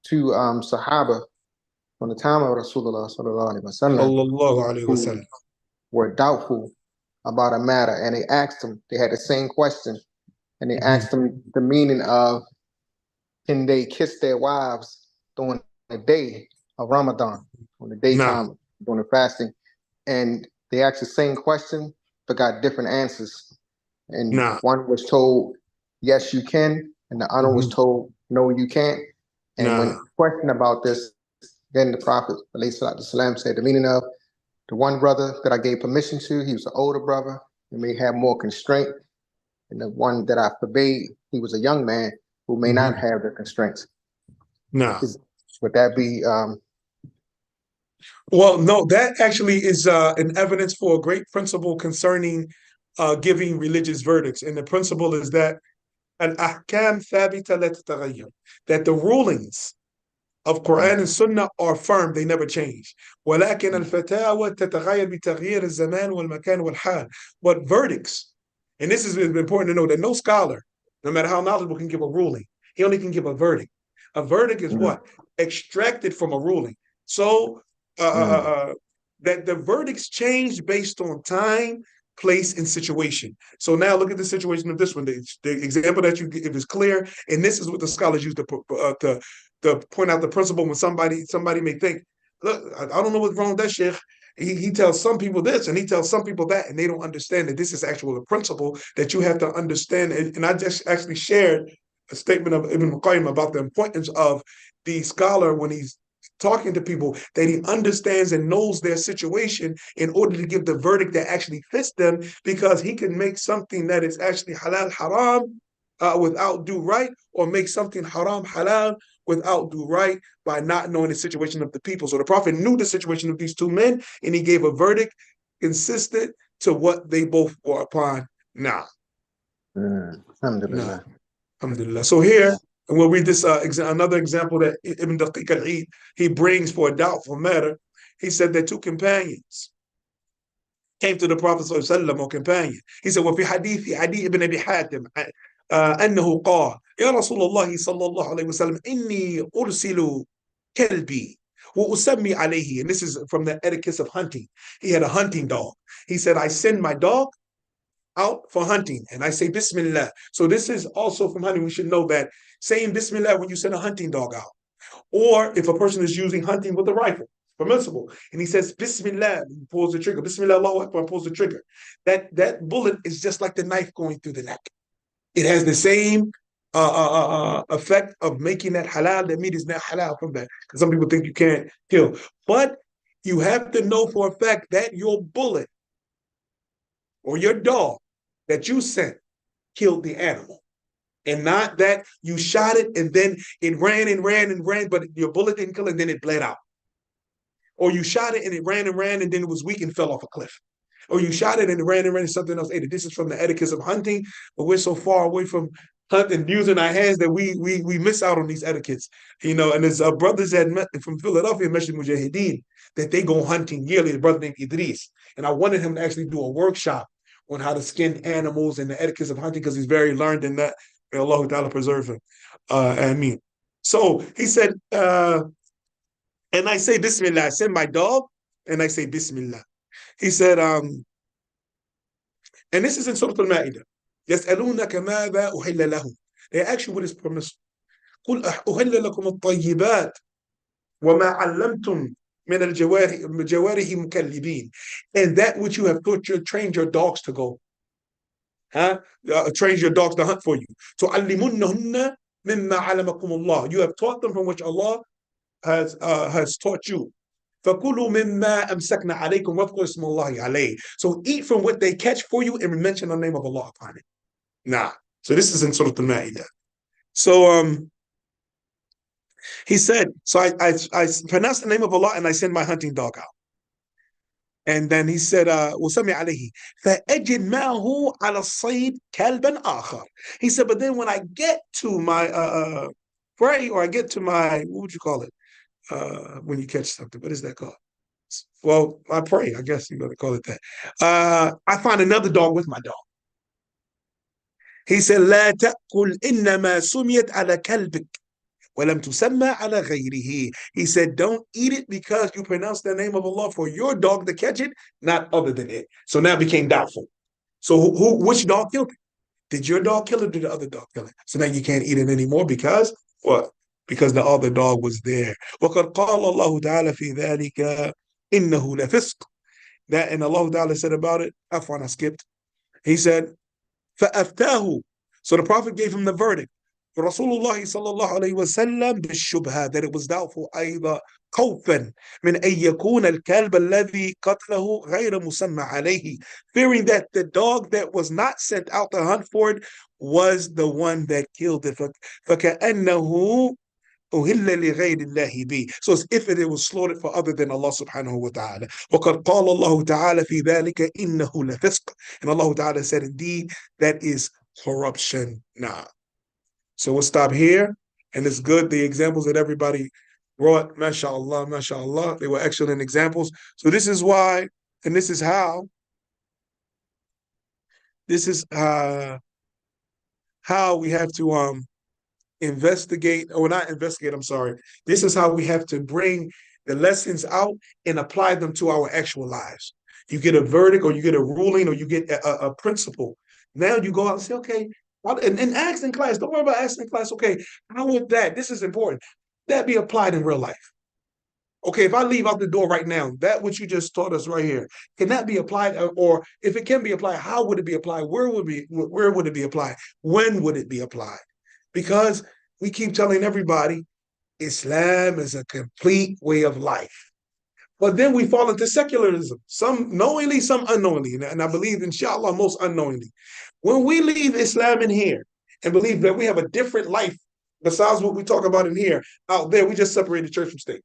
two Sahaba from the time of Rasulullah sallallahu alaihi wasallam who were doubtful about a matter, and they asked him. They had the same question, and they asked him the meaning of, can they kiss their wives during the day of Ramadan, on the daytime during the fasting? And they asked the same question but got different answers. And one was told, yes, you can, and the other was told, no, you can't. And when questioned about this, then the Prophet ﷺ said the meaning of, the one brother that I gave permission to, he was an older brother, he may have more constraint. And the one that I forbade, he was a young man who may not have the constraints. Would that be well, no, that actually is an evidence for a great principle concerning giving religious verdicts. And the principle is that al-ahkam thabita la tataghayyar, that the rulings of Quran and Sunnah are firm, they never change. ولكن الفتاوى تتغير بتغيير الزمان والمكان والحال. But verdicts, and this is important to know, that no scholar, no matter how knowledgeable, can give a ruling. He only can give a verdict. A verdict is what? Extracted from a ruling. So that the verdicts change based on time, place, and situation. So now look at the situation of this one. The example that you give is clear, and this is what the scholars use to point out the principle when somebody may think, look, I don't know what's wrong with that sheikh. He tells some people this and he tells some people that, and they don't understand that this is actually a principle that you have to understand. And I just actually shared a statement of Ibn Qayyim about the importance of the scholar when he's talking to people, that he understands and knows their situation in order to give the verdict that actually fits them, because he can make something that is actually halal haram without due right, or make something haram halal without due right, by not knowing the situation of the people. So the Prophet knew the situation of these two men, and he gave a verdict consistent to what they both were upon. Now, Alhamdulillah. Alhamdulillah. So here, and we'll read this another example that Ibn Daqiq al-Eid he brings for a doubtful matter. He said that two companions came to the Prophet ﷺ, or companion. He said, وفي حديث عدي ibn Abi Hatim أنه قال يا رسول الله صلى الله عليه وسلم إني أرسل كلبي وأسمي عليه. And this is from the etiquette of hunting. He had a hunting dog. He said, I send my dog out for hunting, and I say Bismillah. So this is also from hunting. We should know that saying Bismillah when you send a hunting dog out, or if a person is using hunting with a rifle, permissible, and he says Bismillah, he pulls the trigger, Bismillah, Allahu Akbar, pulls the trigger. That bullet is just like the knife going through the neck. It has the same effect of making that halal. That meat is not halal from that, because some people think you can't kill, but you have to know for a fact that your bullet or your dog that you sent killed the animal, and not that you shot it and then it ran and ran and ran, but your bullet didn't kill it and then it bled out. Or you shot it and it ran and then it was weak and fell off a cliff. Or you shot it and it ran and something else ate it. This is from the etiquette of hunting, but we're so far away from hunting, using our hands, that we miss out on these etiquettes. And there's brothers that met from Philadelphia, mentioned Mujahideen, that they go hunting yearly, a brother named Idris. And I wanted him to actually do a workshop on how to skin animals and the etiquette of hunting, because he's very learned in that. May Allah Ta'ala preserve him. Ameen. So he said, and I say Bismillah, I send my dog, and I say Bismillah. He said, and this is in Surah Al-Ma'idah. يسألونك ماذا أحل لهم. They ask you what is permissible. قل أحل لكم الطيبات وما علمتم من الجوارح مكلبين. And that which you have trained your dogs to go. Train your dogs to hunt for you. تعلمونهن مما علمكم الله. You have taught them from which Allah has taught you. فَكُلُوا مِمَّا أَمْسَكْنَا عَلَيْكُمْ وَاذْكُرُوا اسْمَ اللَّهِ عَلَيْهِ. So eat from what they catch for you and mention the name of Allah upon it. So this is in Surah Al-Ma'idah. So he said, so I pronounce the name of Allah and I send my hunting dog out. And then he said, وَسَمِعَ عَلَيْهِ فَأَجِدْ مَعَهُ عَلَى الصَّيْدِ كَلْبًا آخَرٍ. He said, but then when I get to my prey, or I get to my, what would you call it? When you catch something, what is that called? Well, I pray, I guess you're going to call it that. I find another dog with my dog. He said, لا تأكل إنما سميت على كلبك ولم تسمى على غيره. He said, don't eat it because you pronounce the name of Allah for your dog to catch it, not other than it. So now it became doubtful. So which dog killed it? Did your dog kill it or did the other dog kill it? So now you can't eat it anymore because what? Because the other dog was there. وَقَدْ قَالَ اللَّهُ تَعَالَى فِي ذَلِكَ إِنَّهُ لَفِسْقٌ. That and Allah Ta'ala said about it, I skipped. He said, فَأَفْتَاهُ. So the Prophet gave him the verdict. Rasulullah sallallahu alayhi wa sallam بالشبهة, that it was doubtful أيضا خوفا من أن يكون الكلب الذي قتله غير مسمى عليه, fearing that the dog that was not sent out to hunt for it was the one that killed it. فكأنه أهل لغير الله به. So as if it was slaughtered for other than Allah subhanahu wa ta'ala. وقد قال الله تعالى في ذلك إنه لفسق. And Allah ta'ala said, indeed, that is corruption. Nah. So we'll stop here. And it's good, the examples that everybody brought, mashallah, mashallah, they were excellent examples. So this is why, and this is how we have to investigate, or not investigate, I'm sorry. This is how we have to bring the lessons out and apply them to our actual lives. You get a verdict or you get a ruling or you get a principle. Now you go out and say, okay, and ask in class. Don't worry about asking in class, okay, how would that, this is important, that be applied in real life? Okay, if I leave out the door right now, that what you just taught us right here, can that be applied? Or if it can be applied, how would it be applied? Where would it be applied? When would it be applied? Because we keep telling everybody Islam is a complete way of life. But then we fall into secularism, some knowingly, some unknowingly. And I believe, inshallah, most unknowingly. When we leave Islam in here and believe that we have a different life besides what we talk about in here, out there, we just separate the church from state.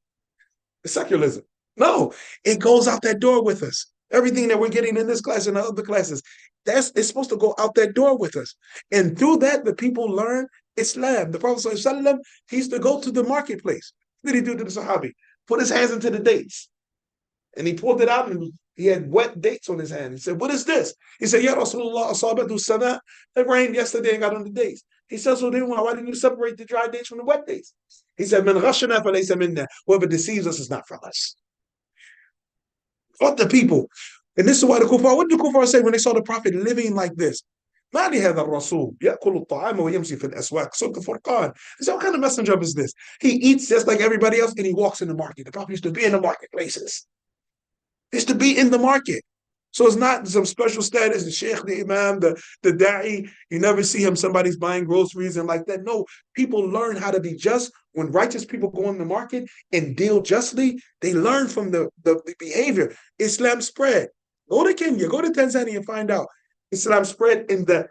It's secularism. No, it goes out that door with us. Everything that we're getting in this class and the other classes, it's supposed to go out that door with us. And through that, the people learn Islam. The Prophet ﷺ, he used to go to the marketplace. What did he do to the Sahabi? Put his hands into the dates. And he pulled it out and he had wet dates on his hand. He said, what is this? He said, Ya Rasulullah, asabatu sana. It rained yesterday and got on the dates. He said, so then why didn't you separate the dry dates from the wet dates? He said, Man ghashana falaysa minna. Whoever deceives us is not from us. What the people. And this is why the kuffar, what did the kuffar say when they saw the Prophet living like this? ما لهذا الرسول يأكل الطعام ويمشي في الأسواق. So the Furqan. They said, what kind of messenger is this? He eats just like everybody else and he walks in the market. The Prophet used to be in the marketplaces. Is to be in the market. So it's not some special status, the sheikh, the imam, the da'i. You never see him, somebody's buying groceries and like that. No, people learn how to be just. When righteous people go in the market and deal justly, they learn from the behavior. Islam spread. Go to Kenya, go to Tanzania and find out. Islam spread on the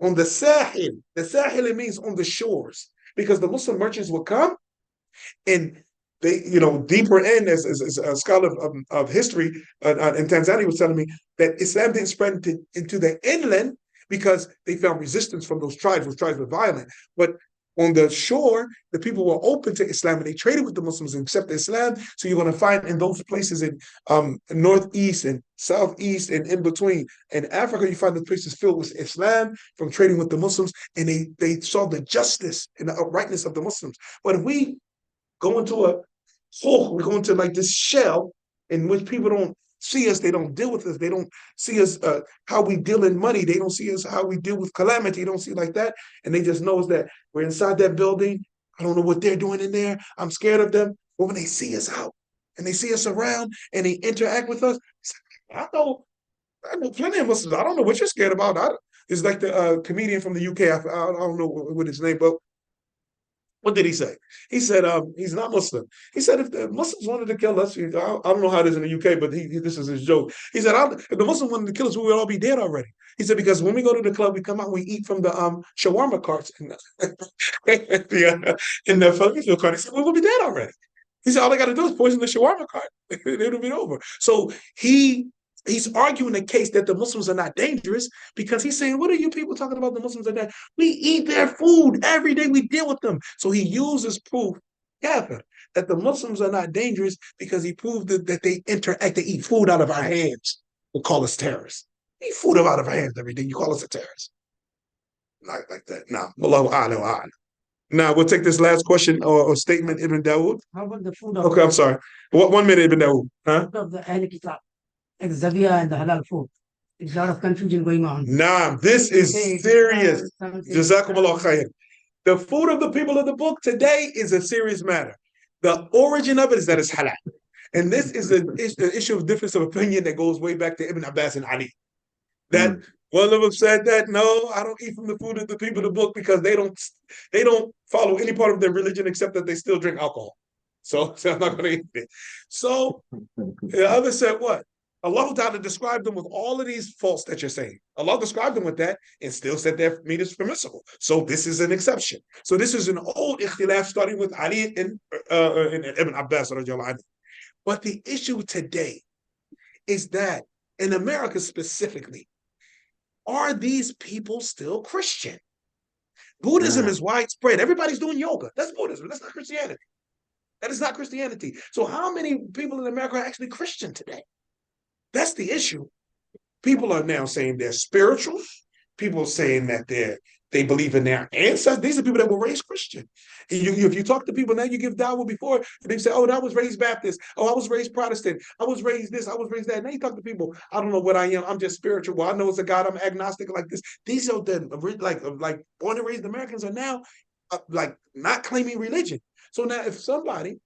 Sahil. The Sahil, it means on the shores. Because the Muslim merchants would come and they, deeper in, as a scholar of history in Tanzania was telling me, that Islam didn't spread into the inland because they found resistance from those tribes. Those tribes were violent. But on the shore, the people were open to Islam and they traded with the Muslims and accepted Islam. So you're going to find in those places in northeast and southeast and in between. In Africa, you find the places filled with Islam from trading with the Muslims, and they saw the justice and the uprightness of the Muslims. But if we go into we go into like this shell in which people don't see us, they don't deal with us, they don't see us how we deal in money, they don't see us how we deal with calamity, they don't see like that, and they just know that we're inside that building. I don't know what they're doing in there, I'm scared of them. But when they see us out and they see us around and they interact with us, I know plenty of Muslims. I don't know what you're scared about. It's like the comedian from the UK, I don't know what his name, but what did he say? He said he's not Muslim. He said if the Muslims wanted to kill us, I don't know how it is in the UK, but this is his joke. He said if the Muslims wanted to kill us, we would all be dead already. He said because when we go to the club, we come out, we eat from the shawarma carts in the fucking cart. He said we will be dead already. He said all they got to do is poison the shawarma cart. It'll be over. So he's arguing the case that the Muslims are not dangerous because he's saying, what are you people talking about? The Muslims are dead. We eat their food every day. We deal with them. So he uses proof kafir, that the Muslims are not dangerous because he proved that they interact, they eat food out of our hands. We'll call us terrorists. Eat food out of our hands every day. You call us a terrorist. Not like that. Now, Wallahu a'lam wa a'lam. Now, we'll take this last question or statement, Ibn Dawood. How about the food of Okay, I'm sorry. 1 minute, Ibn Dawood. Huh? of the Ahl Kitab, like Zabiya and the halal food? There's a lot of confusion going on. Nah, this is serious. Jazakumullah khair. The food of the people of the book today is a serious matter. The origin of it is that it's halal. And this is an issue of difference of opinion that goes way back to Ibn Abbas and Ali. That one of them said that, no, I don't eat from the food of the people of the book because they don't follow any part of their religion except that they still drink alcohol. So I'm not going to eat it. So the other said what? Allah Ta'ala described them with all of these faults that you're saying. Allah described them with that and still said their meat is permissible. So this is an exception. So this is an old ikhtilaf starting with Ali and Ibn Abbas. But the issue today is that in America specifically, are these people still Christian? Buddhism is widespread. Everybody's doing yoga. That's Buddhism. That's not Christianity. That is not Christianity. So how many people in America are actually Christian today? That's the issue. People are now saying they're spiritual. People are saying that they believe in their ancestors. These are people that were raised Christian. If you talk to people now, you give dawah before, they say, oh, I was raised Baptist. Oh, I was raised Protestant. I was raised this. I was raised that. Now you talk to people, I don't know what I am. I'm just spiritual. Well, I know it's a God. I'm agnostic like this. These are the like born and raised Americans are now like not claiming religion. So now if somebody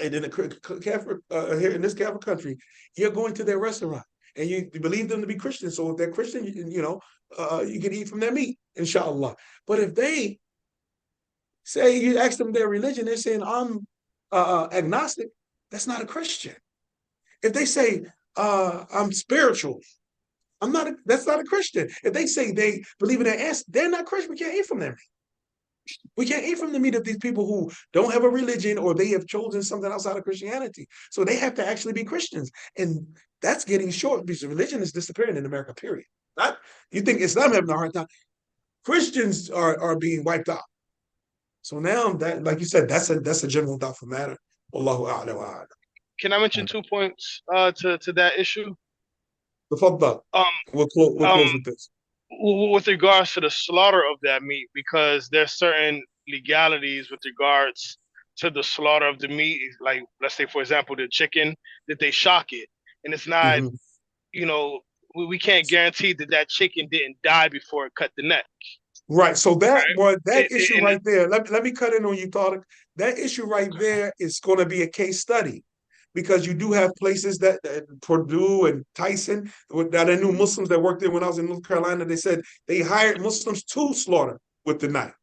and in here in this Catholic country, you're going to their restaurant and you believe them to be Christian. So if they're Christian, you can eat from their meat, inshallah. But if they say, you ask them their religion, they're saying, I'm agnostic, that's not a Christian. If they say, I'm spiritual, that's not a Christian. If they say they believe in their ancestors, they're not Christian. We can't eat from their meat. We can't eat from the meat of these people who don't have a religion or they have chosen something outside of Christianity. So they have to actually be Christians. And that's getting short because religion is disappearing in America, period. Not you think Islam having a hard time. Christians are being wiped out. So now that, like you said, that's a general doubtful matter. Wallahu a'lam wa a'lam. Can I mention 2 points to that issue? We'll close with this. With regards to the slaughter of that meat, because there's certain legalities with regards to the slaughter of the meat, like let's say, for example, the chicken, that they shock it. And it's not, we can't guarantee that chicken didn't die before it cut the neck. Right. So that issue right there, let me cut in on you, Tariq. That issue right there is going to be a case study. Because you do have places that Purdue and Tyson, that I knew Muslims that worked there when I was in North Carolina, they said they hired Muslims to slaughter with the knife,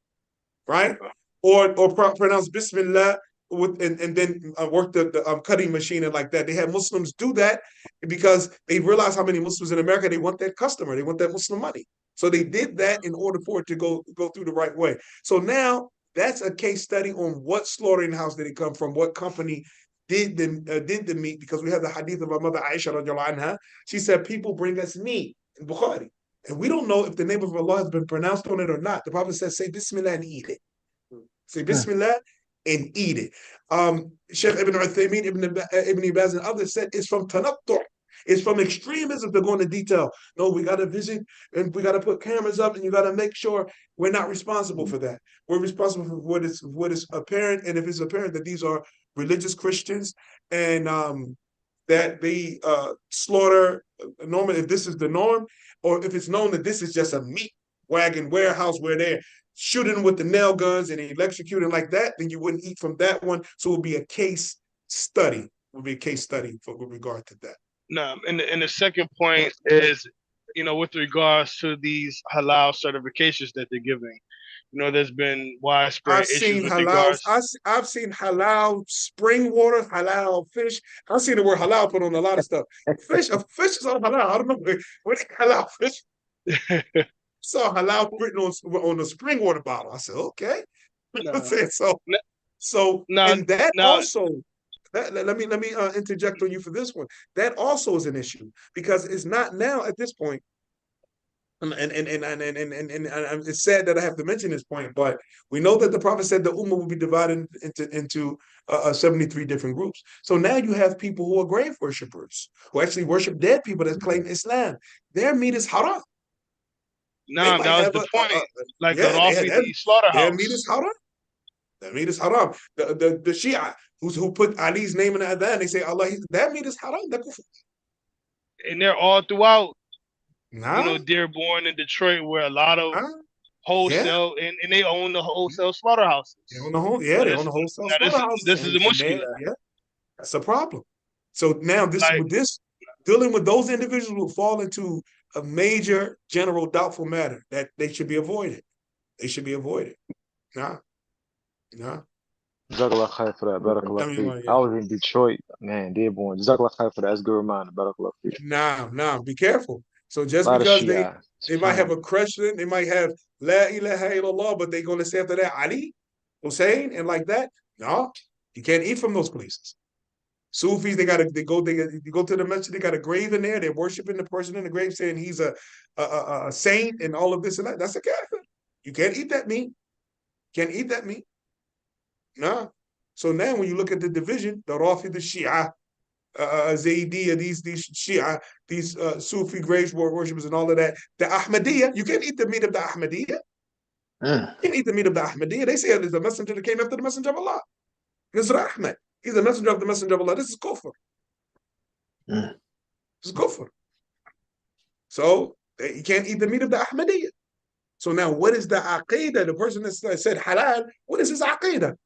right? Or pronounce Bismillah and then work the cutting machine and like that. They had Muslims do that because they realized how many Muslims in America, they want that customer, they want that Muslim money. So they did that in order for it to go through the right way. So now that's a case study on what slaughtering house did it come from, what company did the meat, because we have the hadith of our mother Aisha radiallahu anha. She said, people bring us meat in Bukhari. And we don't know if the name of Allah has been pronounced on it or not. The Prophet says, say Bismillah and eat it. Say Bismillah and eat it. Sheikh Ibn Uthaymeen, Ibn Baz, and others said it's from tanattu'. It's from extremism to go into detail. No, we got to visit and we got to put cameras up and you got to make sure we're not responsible for that. We're responsible for what is apparent. And if it's apparent that these are religious Christians and that they slaughter normally, if this is the norm, or if it's known that this is just a meat wagon warehouse where they're shooting with the nail guns and electrocuting like that, then you wouldn't eat from that one. So it would be a case study. It would be a case study with regard to that. No, and the second point is, with regards to these halal certifications that they're giving, there's been widespread issues with regards. I've seen halal spring water, halal fish. I've seen the word halal put on a lot of stuff. Fish is on halal. I don't know what halal fish. Saw halal written on the spring water bottle. I said, okay. Let me interject on you for this one. That also is an issue because it's not now at this point. And it's sad that I have to mention this point, but we know that the Prophet said the Ummah will be divided into 73 different groups. So now you have people who are grave worshippers, who actually worship dead people that claim Islam. Their meat is haram. They No, might that was have the point. Like yeah, a Rafidi their meat is slaughterhouse. haram. Their meat is haram. The Shia who put Ali's name in the adhan, they say Allah. That meat is haram. And they're all throughout, Nah, Dearborn and Detroit, where a lot of nah, yeah. wholesale and they own the wholesale slaughterhouses. They own the whole, yeah, they own the wholesale Now slaughterhouses, this is a mushkila. yeah, that's a problem. So now Like dealing with those individuals will fall into a major general doubtful matter that they should be avoided. They should be avoided. Nah. Jazakallah khair for that. Barakallah feek. I was in Detroit, man, Dearborn. Jazakallah khair for that. That's a good reminder. Barakallah feek. Nah, be careful. So A just lot of because they Shia. might have a question, they might have La ilaha illallah, but they're going to say after that Ali, Hussein, and like that. No, you can't eat from those places. Sufis, they go to the masjid, they got a grave in there, they're worshiping the person in the grave, saying he's a saint and all of this and that. That's a kafir. You can't eat that meat. Can't eat that meat. No. So now when you look at the division, the Rafid, the Shia, Zaydiyya, these Shia, these Sufi grave worshippers and all of that, the Ahmadiyya, you can't eat the meat of the Ahmadiyya. You can't eat the meat of the Ahmadiyya. They say there's a messenger that came after the messenger of Allah. It's Ahmad. He's a messenger of the messenger of Allah. This is kufr. This is kufr. So you can't eat the meat of the Ahmadiyya. So now what is the aqidah? The person that said halal, what is his aqidah?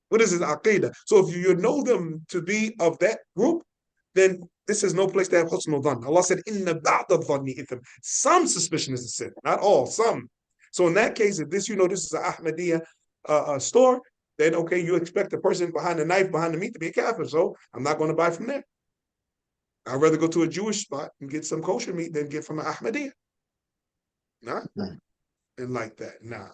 What is his aqidah? So if you know them to be of that group, then this is no place to have husnul dhan. Allah said, "Inna ba'da dhanni itham." Some suspicion is a sin, not all, some. So in that case, if this is an Ahmadiyya store, then okay, you expect the person behind the knife, behind the meat to be a kafir. So I'm not going to buy from there. I'd rather go to a Jewish spot and get some kosher meat than get from an Ahmadiyya. Nah, and like that. Nah.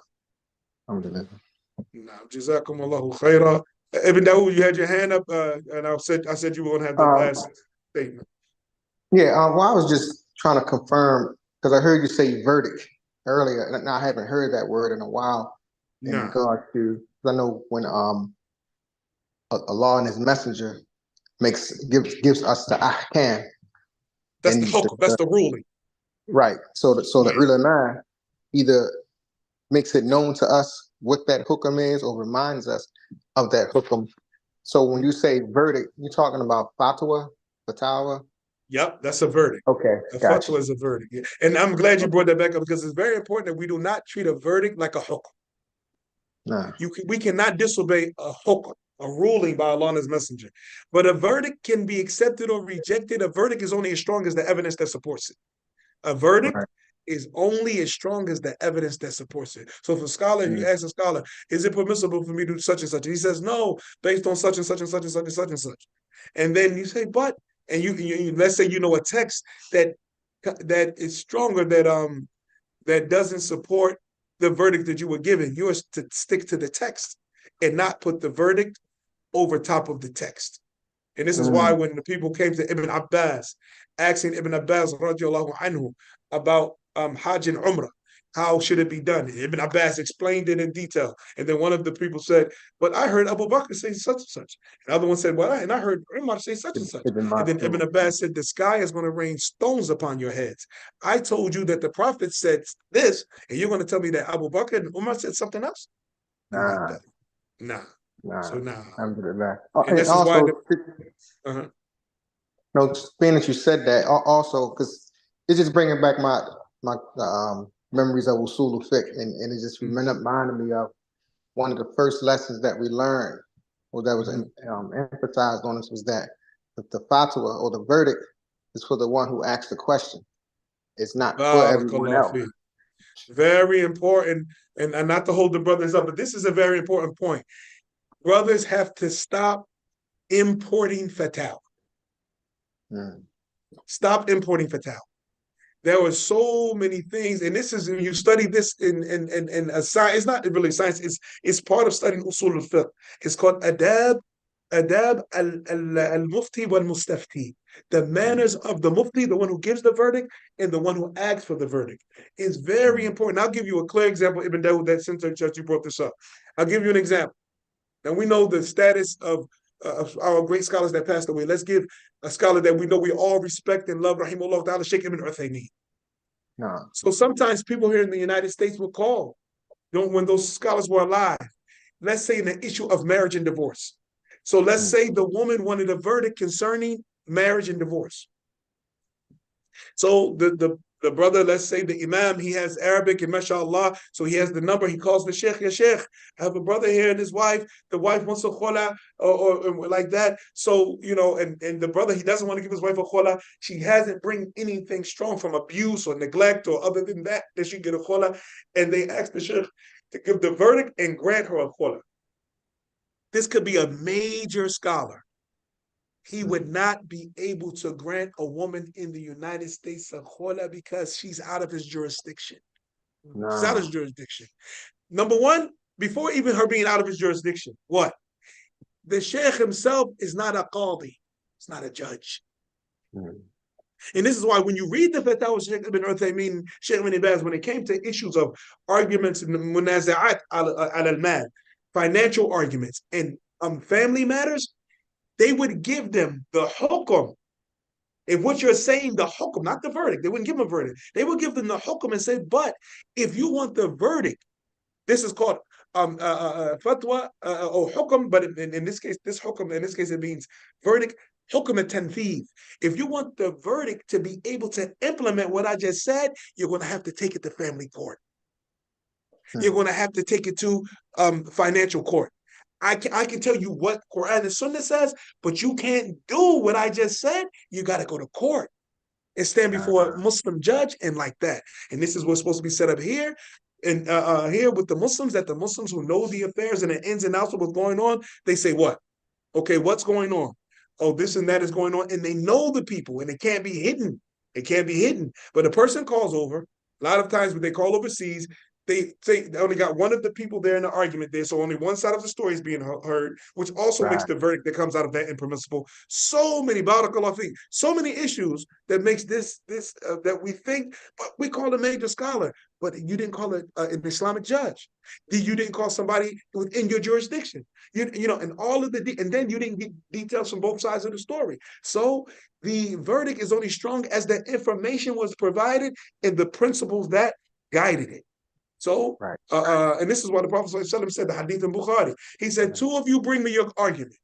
Jazakum Allahu khaira. Ibn Dawood, you had your hand up, and I said you were going to have the last statement. Yeah, well, I was just trying to confirm because I heard you say verdict earlier, and I haven't heard that word in a while. In regard to, I know when Allah and His Messenger gives us the ahkam. That's the hukm. That's the ruling. Right. So the ulama either makes it known to us what that hukm is or reminds us of that hukm. So when you say verdict, you're talking about fatawa? Yep, that's a verdict. Okay, a fatwa is a verdict. Yeah. And I'm glad you brought that back up because it's very important that we do not treat a verdict like a hukm. Nah. We cannot disobey a hukm, a ruling by Allah and His Messenger. But a verdict can be accepted or rejected. A verdict is only as strong as the evidence that supports it. A verdict is only as strong as the evidence that supports it. So if a scholar, you ask a scholar, is it permissible for me to do such and such? And he says, no, based on such and such and such and such and such and such. And then you say, but, and you let's say you know a text that is stronger, that doesn't support the verdict that you were given. You are to stick to the text and not put the verdict over top of the text. And this is why when the people came to Ibn Abbas, asking Ibn Abbas radiallahu anhu about Hajj and Umrah, how should it be done? Ibn Abbas explained it in detail. And then one of the people said, but I heard Abu Bakr say such and such. And the other one said, well, and I heard Umar say such and such. And then Ibn Abbas said, the sky is going to rain stones upon your heads. I told you that the Prophet said this, and you're going to tell me that Abu Bakr and Umar said something else? Nah. Like that. Nah. So nah. Alhamdulillah. And this also, is why no, being that you said that, also, because it's just bringing back my memories of Usul al-Fiqh, and it just reminded me of one of the first lessons that we learned, or that was emphasized on us, was that the fatwa or the verdict is for the one who asks the question. It's not for everyone else. Very important, and not to hold the brothers up, but this is a very important point. Brothers have to stop importing fatwa. Stop importing fatwa. There were so many things, and this is, you study this in a science. It's not really science. It's part of studying usul al-fiqh. It's called adab adab al-mufti wal-mustafti. The manners of the mufti, the one who gives the verdict, and the one who asks for the verdict, is very important. I'll give you a clear example, Ibn Dawood, that since you brought this up. I'll give you an example. Now we know the status of our great scholars that passed away. Let's give a scholar that we know we all respect and love, rahimahullah ta'ala, Sheikh Ibn Uthaymeen. No. So sometimes people here in the United States will call, when those scholars were alive, let's say in the issue of marriage and divorce. So let's say the woman wanted a verdict concerning marriage and divorce. So the brother, let's say the imam, he has Arabic and mashallah, so he has the number, he calls the sheikh, ya sheikh, I have a brother here and his wife, the wife wants a khola or like that. So, and the brother, he doesn't want to give his wife a khola. She hasn't bring anything strong from abuse or neglect or other than that she get a khola. And they ask the sheikh to give the verdict and grant her a khola. This could be a major scholar. He would not be able to grant a woman in the United States a khola because she's out of his jurisdiction. No. She's out of his jurisdiction. Number one, before even her being out of his jurisdiction, what? The sheikh himself is not a qadi. It's not a judge. And this is why when you read the Fatwa Sheikh Ibn Uthaymeen, Sheikh Ibn Baz, when it came to issues of arguments in the munaza'at al-mal, financial arguments and family matters, they would give them the hukum. If what you're saying, the hukum, not the verdict, they wouldn't give them a verdict. They would give them the hukum and say, but if you want the verdict, this is called fatwa or hukum, but in this case, this hukum, in this case, it means verdict, hukum at-tanfidh. If you want the verdict to be able to implement what I just said, you're going to have to take it to family court. You're going to have to take it to financial court. I can tell you what Quran and Sunnah says, but you can't do what I just said. You got to go to court and stand before a Muslim judge and like that. And this is what's supposed to be set up here. And here with the Muslims, that the Muslims who know the affairs and the ins and outs of what's going on, they say what? Okay, what's going on? Oh, this and that is going on. And they know the people and it can't be hidden. It can't be hidden. But a person calls over, a lot of times when they call overseas, they say they only got one of the people there in the argument there, so only one side of the story is being heard, which also makes the verdict that comes out of that impermissible. So many, barakallah fi, so many issues that makes this that we think, but we call a major scholar, but you didn't call it an Islamic judge. You didn't call somebody within your jurisdiction. And all of and then you didn't get details from both sides of the story. So the verdict is only strong as the information was provided and the principles that guided it. So, and this is why the Prophet ﷺ said, the Hadeeth in Bukhari, he said, two of you bring me your argument.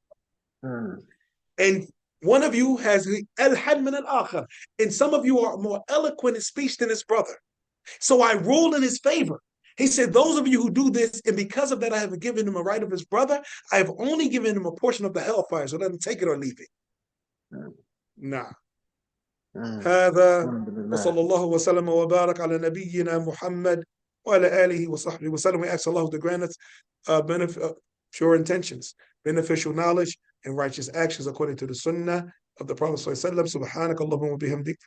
And one of you has al-had min al-akhar, and some of you are more eloquent in speech than his brother. So I ruled in his favor. He said, those of you who do this, and because of that I have given him a right of his brother, I have only given him a portion of the hellfire, so let him take it or leave it. Nah. هذا وصلى الله وسلم وبارك على نبينا محمد وعلى آله وصحبه وسلم. We ask Allah to grant us pure intentions, beneficial knowledge, and righteous actions according to the Sunnah of the Prophet صلى الله عليه وسلم. سبحانك اللهم وبحمدك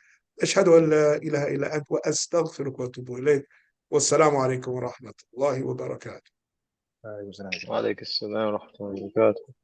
أشهد أن لا إله إلا أنت وأستغفرك وأتوب إليك. والسلام عليكم ورحمة الله وبركاته. وعليكم السلام ورحمة الله وبركاته.